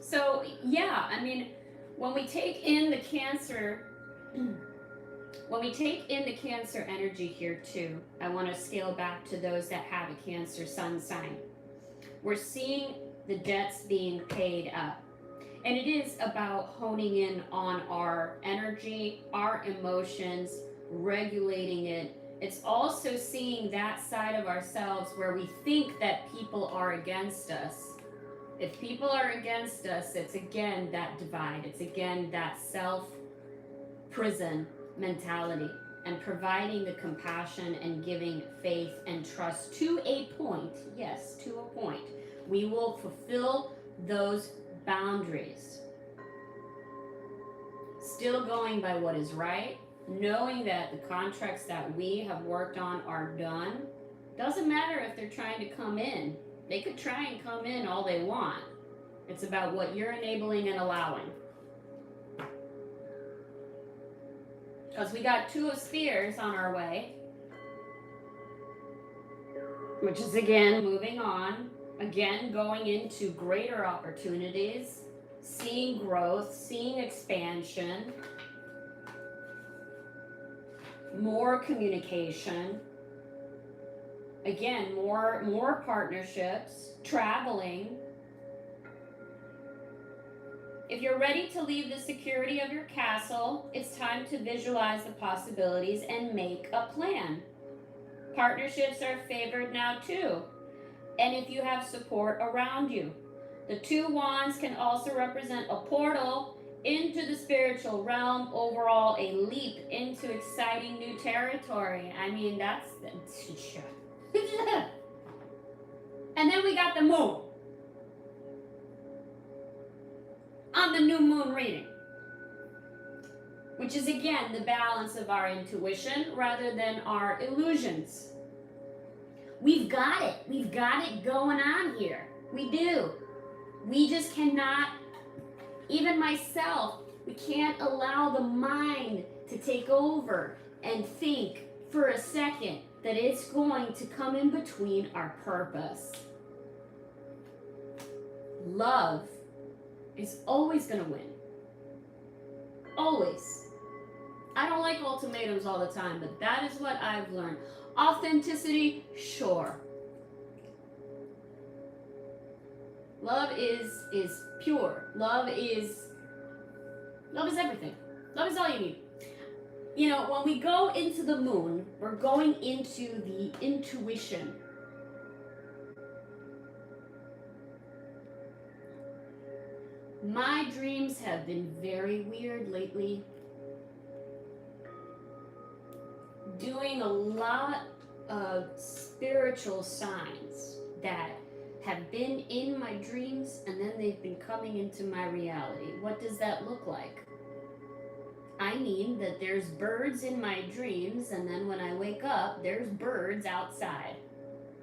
So, yeah, I mean, when we take in the Cancer, energy here too, I want to scale back to those that have a Cancer sun sign. We're seeing the debts being paid up. And it is about honing in on our energy, our emotions, regulating it. It's also seeing that side of ourselves where we think that people are against us. If people are against us, it's again that divide. It's again that self-prison mentality, and providing the compassion and giving faith and trust to a point. Yes, to a point. We will fulfill those boundaries. Still going by what is right, knowing that the contracts that we have worked on are done. Doesn't matter if they're trying to come in. They could try and come in all they want. It's about what you're enabling and allowing. Because we got Two of Spears on our way, which is again moving on, again going into greater opportunities, seeing growth, seeing expansion, more communication, again more partnerships, traveling. If you're ready to leave the security of your castle, it's time to visualize the possibilities and make a plan. Partnerships are favored now too, and if you have support around you. The Two Wands can also represent a portal into the spiritual realm, overall a leap into exciting new territory. I mean, that's and then we got the Moon on the new moon reading, which is again the balance of our intuition rather than our illusions. We've got it going on here. We do. We just cannot, even myself, we can't allow the mind to take over and think for a second that it's going to come in between our purpose. Love is always going to win. Always. I don't like ultimatums all the time, but that is what I've learned. Authenticity, sure. Love is pure. Love is everything. Love is all you need. You know, when we go into the moon, we're going into the intuition. My dreams have been very weird lately. Doing a lot of spiritual signs that have been in my dreams and then they've been coming into my reality. What does that look like? I mean that there's birds in my dreams and then when I wake up, there's birds outside.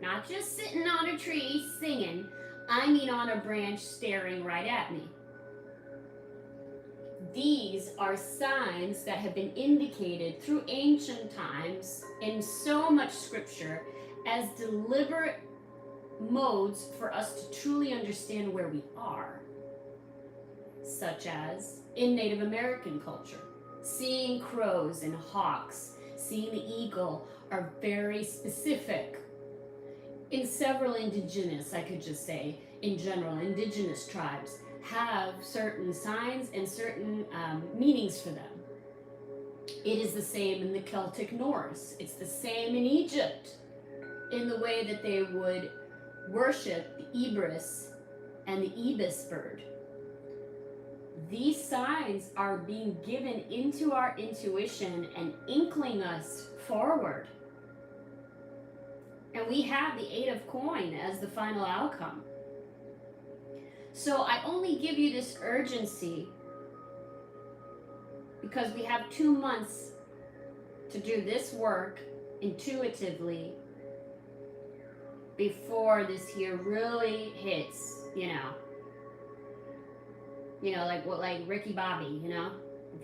Not just sitting on a tree singing. I mean on a branch staring right at me. These are signs that have been indicated through ancient times in so much scripture as deliberate modes for us to truly understand where we are, such as in Native American culture. Seeing crows and hawks, seeing the eagle are very specific. In several indigenous, I could just say, in general, indigenous tribes have certain signs and certain meanings for them. It is the same in the Celtic Norse. It's the same in Egypt, in the way that they would worship the Ibris and the ibis bird. These signs are being given into our intuition and inkling us forward. And we have the 8 of coin as the final outcome. So I only give you this urgency because we have 2 months to do this work intuitively before this year really hits, like Ricky Bobby, if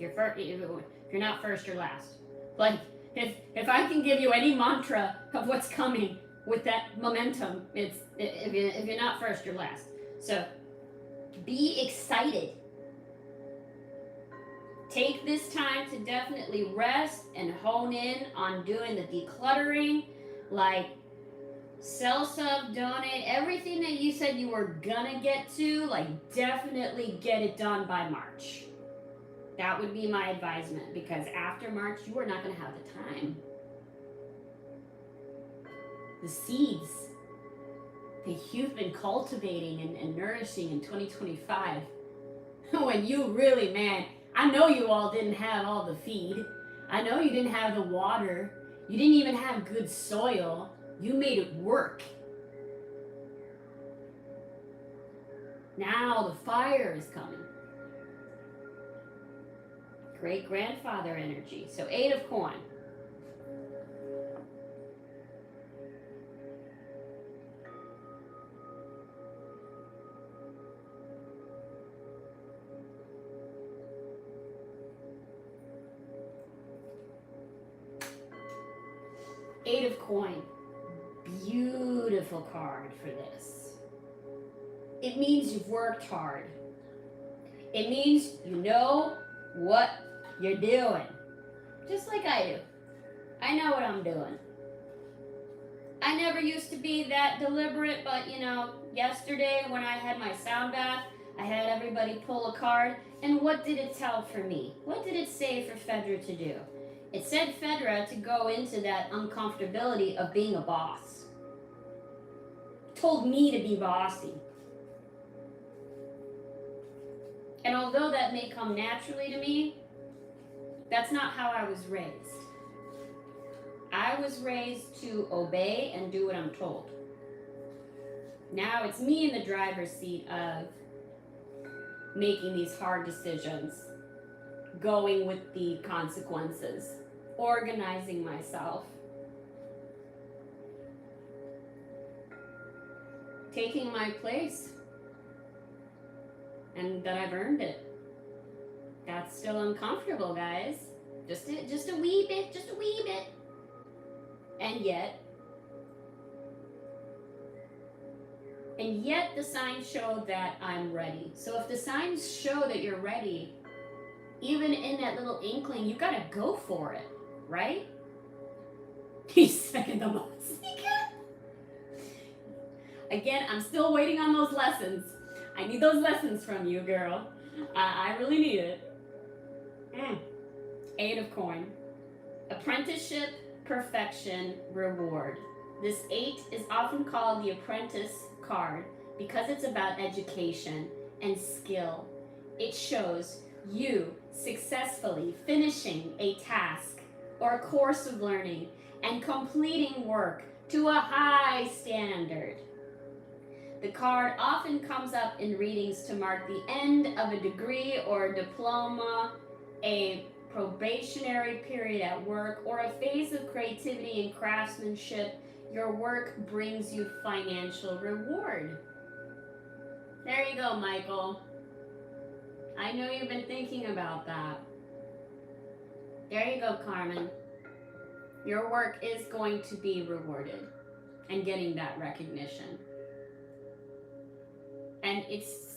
you're not first, you're last. Like if I can give you any mantra of what's coming with that momentum, it's if you're not first, you're last. So be excited. Take this time to definitely rest and hone in on doing the decluttering, like sell sub, donate, everything that you said you were gonna get to, like definitely get it done by March. That would be my advisement, because after March, you are not gonna have the time. The seeds that you've been cultivating and nourishing in 2025, when you really, man, I know you all didn't have all the feed. I know you didn't have the water. You didn't even have good soil. You made it work. Now the fire is coming. Great grandfather energy. So 8 of coin. Eight of coin. Beautiful card for this. It means you've worked hard. It means you know what you're doing. Just like I do. I know what I'm doing. I never used to be that deliberate, but yesterday when I had my sound bath, I had everybody pull a card, and what did it tell for me? What did it say for Fedra to do? It said Fedra to go into that uncomfortability of being a boss. It told me to be bossy. And although that may come naturally to me, that's not how I was raised. I was raised to obey and do what I'm told. Now it's me in the driver's seat of making these hard decisions, going with the consequences, organizing myself, taking my place, and that I've earned it. That's still uncomfortable, guys. Just a wee bit. And yet the signs show that I'm ready. So if the signs show that you're ready, even in that little inkling, you gotta go for it, right? He's second the most. Again, I'm still waiting on those lessons. I need those lessons from you, girl. I really need it. 8 of coin. Apprenticeship, perfection, reward. This 8 is often called the apprentice card because it's about education and skill. It shows you successfully finishing a task or a course of learning and completing work to a high standard. The card often comes up in readings to mark the end of a degree or a diploma, a probationary period at work, or a phase of creativity and craftsmanship. Your work brings you financial reward. There you go, Michael. I know you've been thinking about that. There you go, Carmen. Your work is going to be rewarded and getting that recognition. And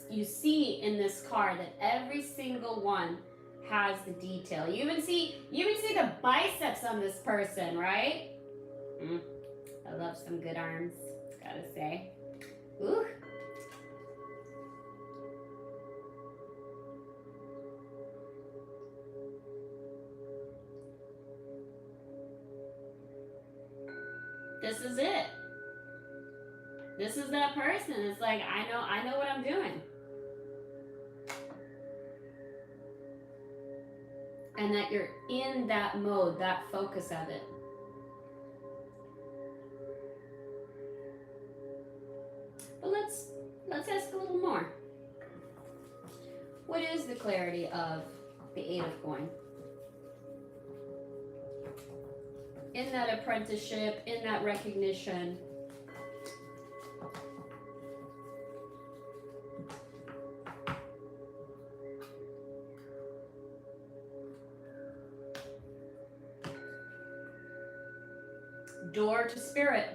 you see in this card that every single one has the detail. You even see the biceps on this person, right? I love some good arms, gotta say. Ooh. This is it. This is that person. It's like, I know what I'm doing. And that you're in that mode, that focus of it. But let's ask a little more. What is the clarity of the Eight of Coin? In that apprenticeship, in that recognition, door to spirit.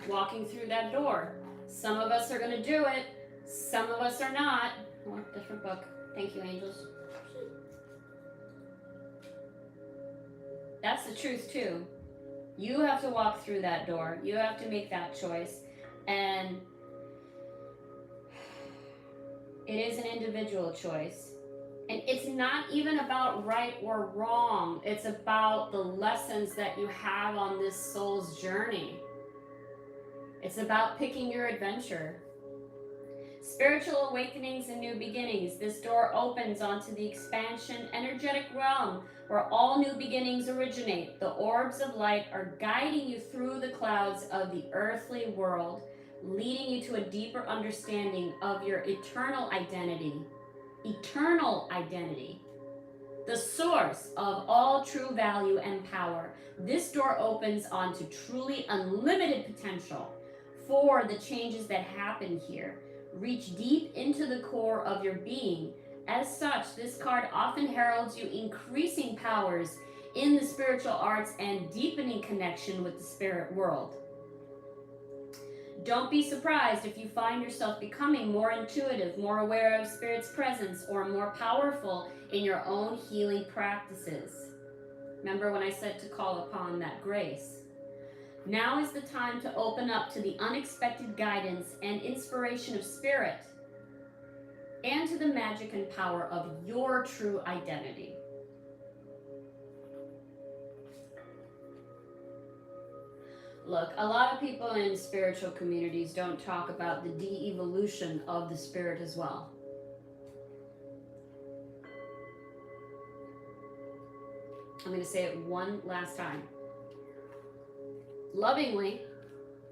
Walking through that door. Some of us are going to do it. Some of us are not. Oh, different book. Thank you, angels. That's the truth, too. You have to walk through that door. You have to make that choice. And it is an individual choice. And it's not even about right or wrong. It's about the lessons that you have on this soul's journey. It's about picking your adventure. Spiritual awakenings and new beginnings. This door opens onto the expansion energetic realm where all new beginnings originate. The orbs of light are guiding you through the clouds of the earthly world, leading you to a deeper understanding of your eternal identity. Eternal identity. The source of all true value and power. This door opens onto truly unlimited potential for the changes that happen here. Reach deep into the core of your being. As such, this card often heralds you increasing powers in the spiritual arts and deepening connection with the spirit world. Don't be surprised if you find yourself becoming more intuitive, more aware of Spirit's presence, or more powerful in your own healing practices. Remember when I said to call upon that grace? Now is the time to open up to the unexpected guidance and inspiration of Spirit, and to the magic and power of your true identity. Look, a lot of people in spiritual communities don't talk about the de-evolution of the spirit as well. I'm going to say it one last time. Lovingly,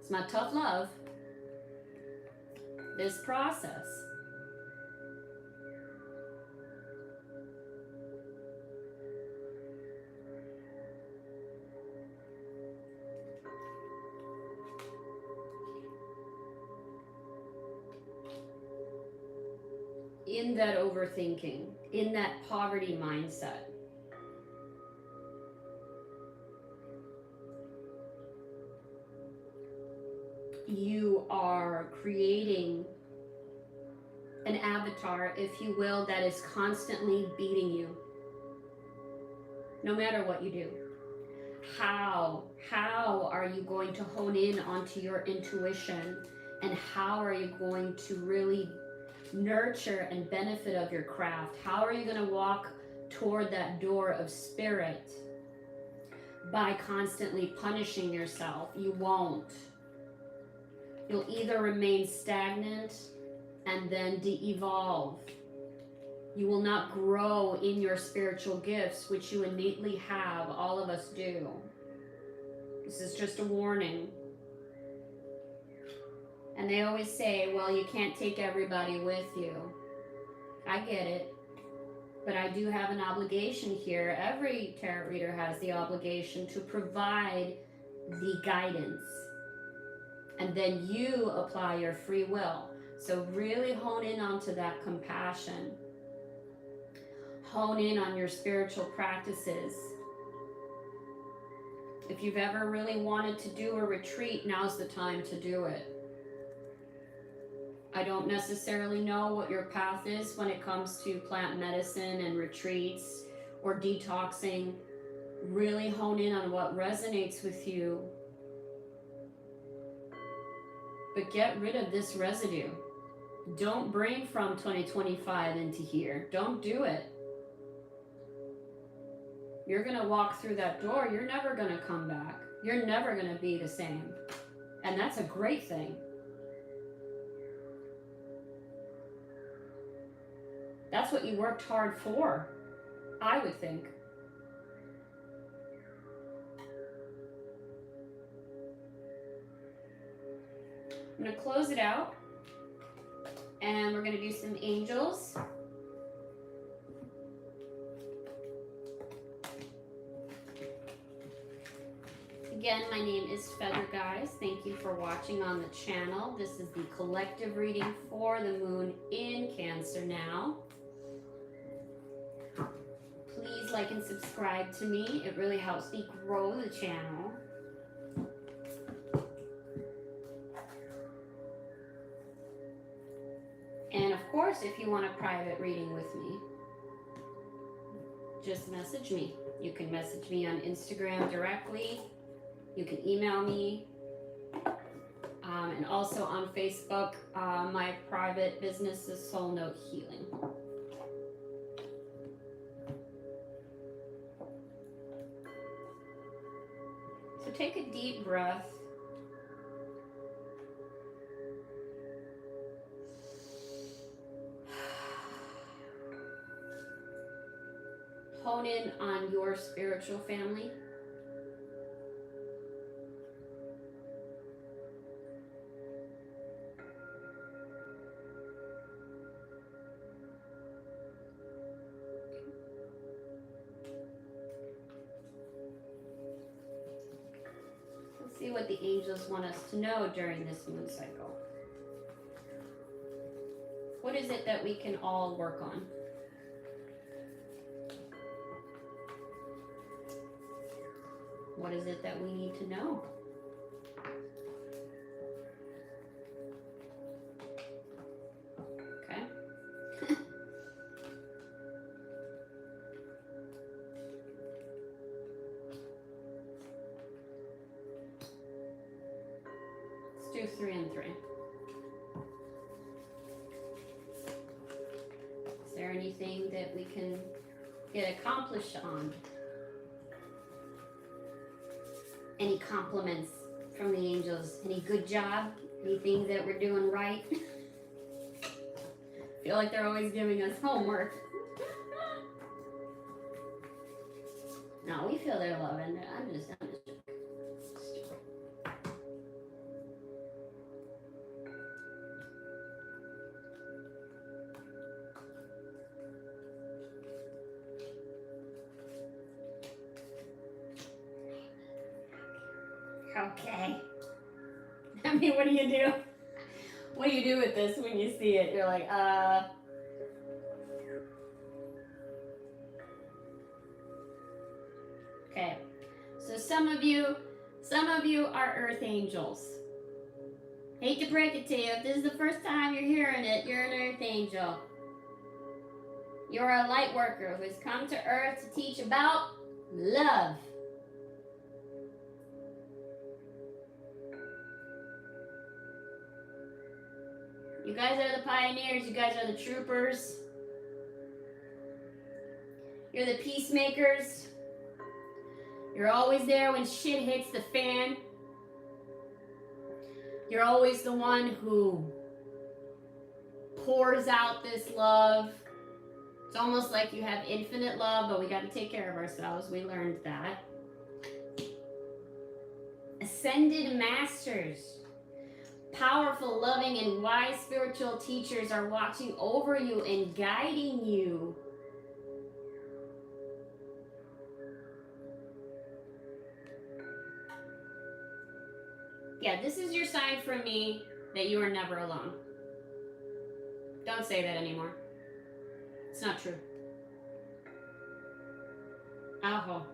it's my tough love, this process in that overthinking, in that poverty mindset. You are creating an avatar, if you will, that is constantly beating you, no matter what you do. How are you going to hone in onto your intuition, and how are you going to really nurture and benefit of your craft? How are you going to walk toward that door of spirit? By constantly punishing yourself. You won't. You'll either remain stagnant and then de-evolve. You will not grow in your spiritual gifts, which you innately have. All of us do. This is just a warning. And they always say, well, you can't take everybody with you. I get it. But I do have an obligation here. Every tarot reader has the obligation to provide the guidance. And then you apply your free will. So really hone in onto that compassion. Hone in on your spiritual practices. If you've ever really wanted to do a retreat, now's the time to do it. I don't necessarily know what your path is when it comes to plant medicine and retreats or detoxing. Really hone in on what resonates with you. But get rid of this residue. Don't bring from 2025 into here. Don't do it. You're going to walk through that door. You're never going to come back. You're never going to be the same. And that's a great thing. That's what you worked hard for, I would think. I'm going to close it out. And we're going to do some angels. Again, my name is Feather Guys. Thank you for watching on the channel. This is the collective reading for the moon in Cancer now. Please like and subscribe to me. It really helps me grow the channel. And of course, if you want a private reading with me, just message me. You can message me on Instagram directly. You can email me. And also on Facebook, my private business is Soul Note Healing. So take a deep breath. Hone in on your spiritual family. Let's see what the angels want us to know during this moon cycle. What is it that we can all work on? What is it that we need to know? Okay. Let's do 3 and 3. Is there anything that we can get accomplished on? Any compliments from the angels? Any good job? Anything that we're doing right? Feel like they're always giving us homework. No, we feel their love, and I'm just okay. I mean, what do you do? What do you do with this when you see it? You're like, Okay. So some of you are earth angels. Hate to break it to you, if this is the first time you're hearing it, you're an earth angel. You're a light worker who's come to earth to teach about love. You guys are the pioneers. You guys are the troopers. You're the peacemakers. You're always there when shit hits the fan. You're always the one who pours out this love. It's almost like you have infinite love, but we got to take care of ourselves. We learned that. Ascended masters. Powerful, loving, and wise spiritual teachers are watching over you and guiding you. Yeah, this is your sign from me that you are never alone. Don't say that anymore. It's not true. Aho.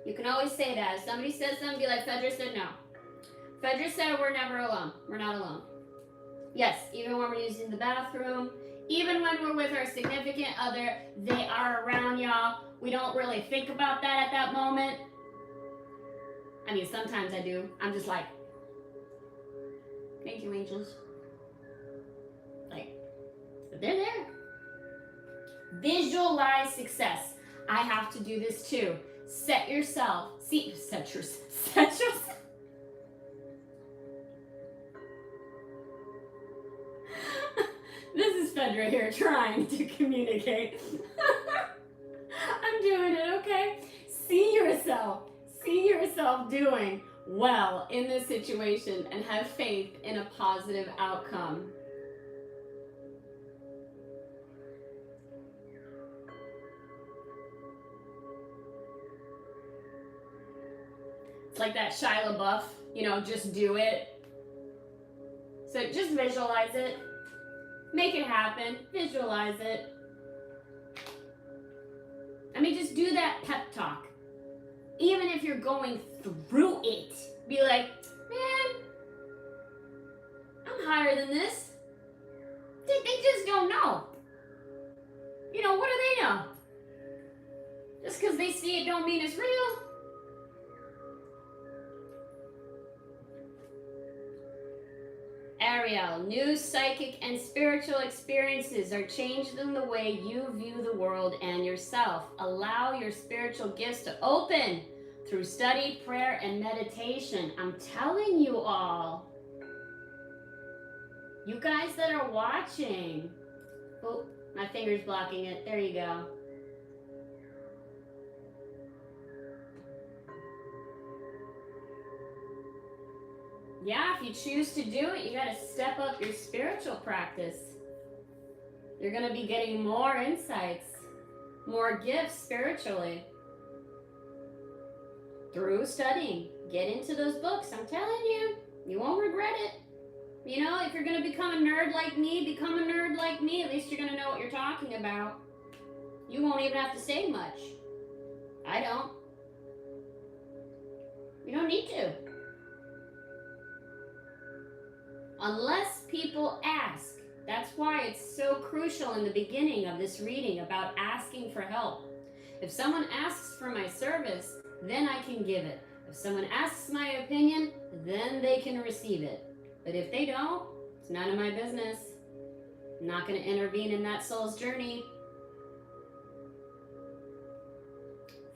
You can always say that. If somebody says something, be like, Fedra said no. Fedra said we're never alone. We're not alone. Yes, even when we're using the bathroom, even when we're with our significant other, they are around y'all. We don't really think about that at that moment. I mean, sometimes I do. I'm just like, thank you, angels. Like, but they're there. Visualize success. I have to do this too. Set yourself. Set yourself. This is Fedra here trying to communicate. I'm doing it, okay? See yourself doing well in this situation and have faith in a positive outcome. It's like that Shia LaBeouf, just do it. So just visualize it. Make it happen. Visualize it. I mean, just do that pep talk. Even if you're going through it, be like, man, I'm higher than this. They just don't know. What do they know? Just because they see it don't mean it's real. Ariel, new psychic and spiritual experiences are changing the way you view the world and yourself. Allow your spiritual gifts to open through study, prayer, and meditation. I'm telling you all. You guys that are watching. Oh, my finger's blocking it. There you go. Yeah, if you choose to do it, you got to step up your spiritual practice. You're going to be getting more insights, more gifts spiritually through studying. Get into those books. I'm telling you, you won't regret it. If you're going to become a nerd like me, become a nerd like me. At least you're going to know what you're talking about. You won't even have to say much. I don't. You don't need to. Unless people ask. That's why it's so crucial in the beginning of this reading about asking for help. If someone asks for my service, then I can give it. If someone asks my opinion, then they can receive it. But if they don't, it's none of my business. I'm not going to intervene in that soul's journey.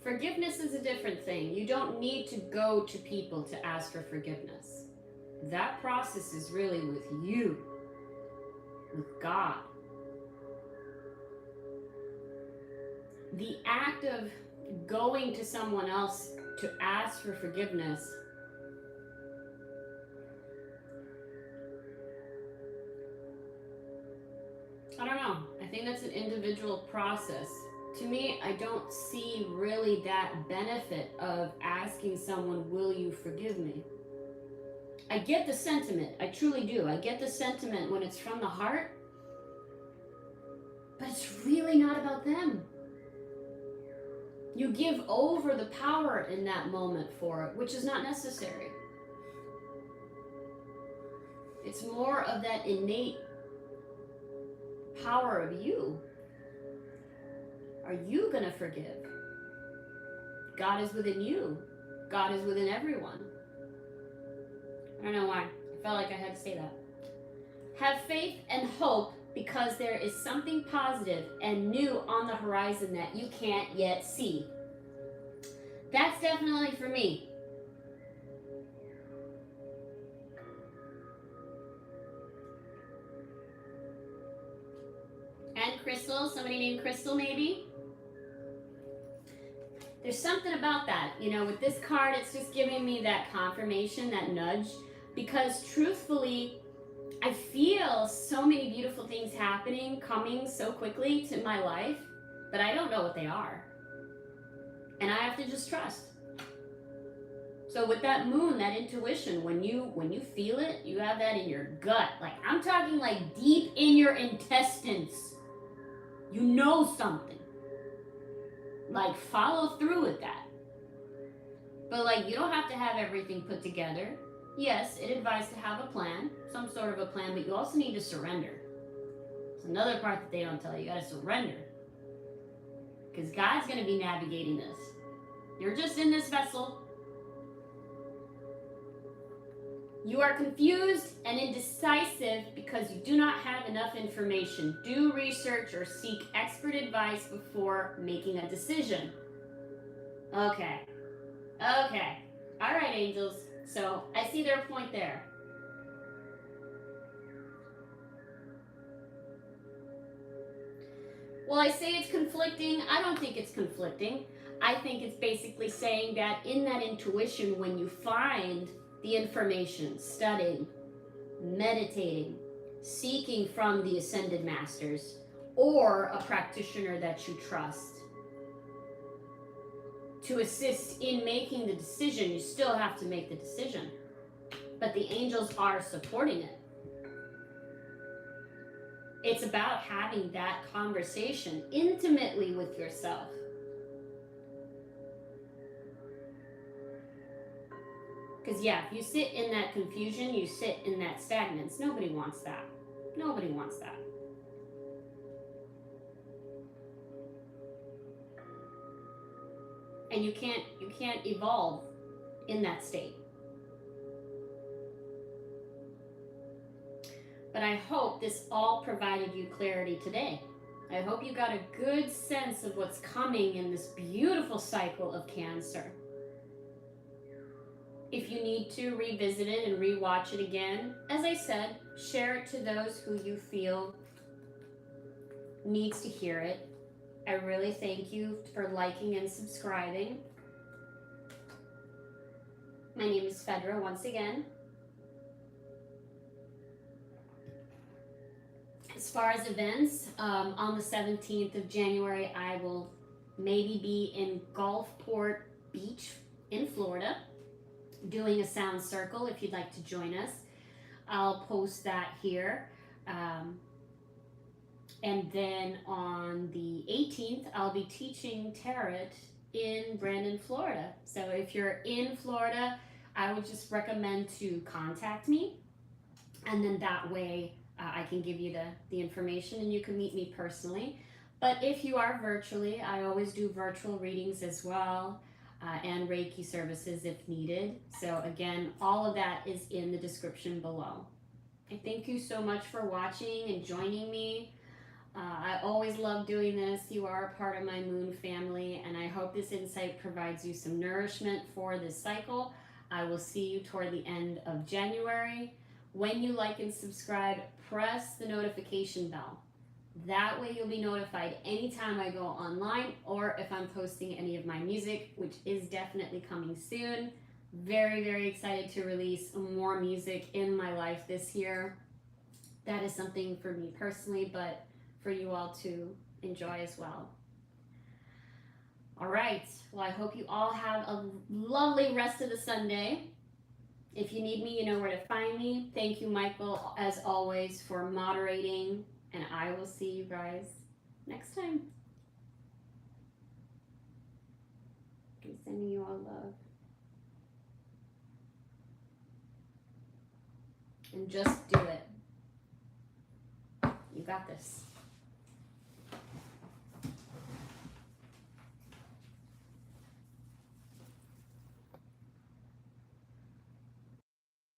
Forgiveness is a different thing. You don't need to go to people to ask for forgiveness. That process is really with you, with God. The act of going to someone else to ask for forgiveness I don't know. I think that's an individual process. To me, I don't see really that benefit of asking someone, will you forgive me? I get the sentiment. I truly do. I get the sentiment when it's from the heart. But it's really not about them. You give over the power in that moment for it, which is not necessary. It's more of that innate power of you. Are you going to forgive? God is within you. God is within everyone. I don't know why. I felt like I had to say that. Have faith and hope because there is something positive and new on the horizon that you can't yet see. That's definitely for me. And Crystal, somebody named Crystal maybe? There's something about that, you know, with this card, it's just giving me that confirmation, that nudge, because truthfully, I feel so many beautiful things happening, coming so quickly to my life, but I don't know what they are. And I have to just trust. So with that moon, that intuition, when you feel it, you have that in your gut. Like, I'm talking like deep in your intestines. You know something. Like, follow through with that. But like, you don't have to have everything put together. Yes, it advised to have a plan, some sort of a plan, but you also need to surrender. It's another part that they don't tell you. You gotta surrender. Because God's gonna be navigating this. You're just in this vessel. You are confused and indecisive because you do not have enough information. Do research or seek expert advice before making a decision. Okay. All right, angels. So I see their point there. Well, I say it's conflicting. I don't think it's conflicting. I think it's basically saying that in that intuition, when you find the information, studying, meditating, seeking from the ascended masters, or a practitioner that you trust to assist in making the decision, you still have to make the decision. But the angels are supporting it. It's about having that conversation intimately with yourself. Because yeah, if you sit in that confusion, you sit in that stagnance. Nobody wants that. Nobody wants that. And you can't evolve in that state. But I hope this all provided you clarity today. I hope you got a good sense of what's coming in this beautiful cycle of Cancer. If you need to revisit it and rewatch it again, as I said, share it to those who you feel needs to hear it. I really thank you for liking and subscribing. My name is Fedra once again. As far as events, on the 17th of January, I will maybe be in Gulfport Beach in Florida, doing a sound circle. If you'd like to join us, I'll post that here. And then on the 18th, I'll be teaching tarot in Brandon, Florida. So if you're in Florida, I would just recommend to contact me. And then that way I can give you the information and you can meet me personally. But if you are virtually, I always do virtual readings as well. And Reiki services if needed. So again, all of that is in the description below. I thank you so much for watching and joining me. I always love doing this. You are a part of my moon family, and I hope this insight provides you some nourishment for this cycle. I will see you toward the end of January. When you like and subscribe, press the notification bell. That way you'll be notified anytime I go online or if I'm posting any of my music, which is definitely coming soon. Very, very excited to release more music in my life this year. That is something for me personally, but for you all to enjoy as well. All right. Well, I hope you all have a lovely rest of the Sunday. If you need me, you know where to find me. Thank you, Michael, as always, for moderating. And I will see you guys next time. I'm sending you all love. And just do it. You got this.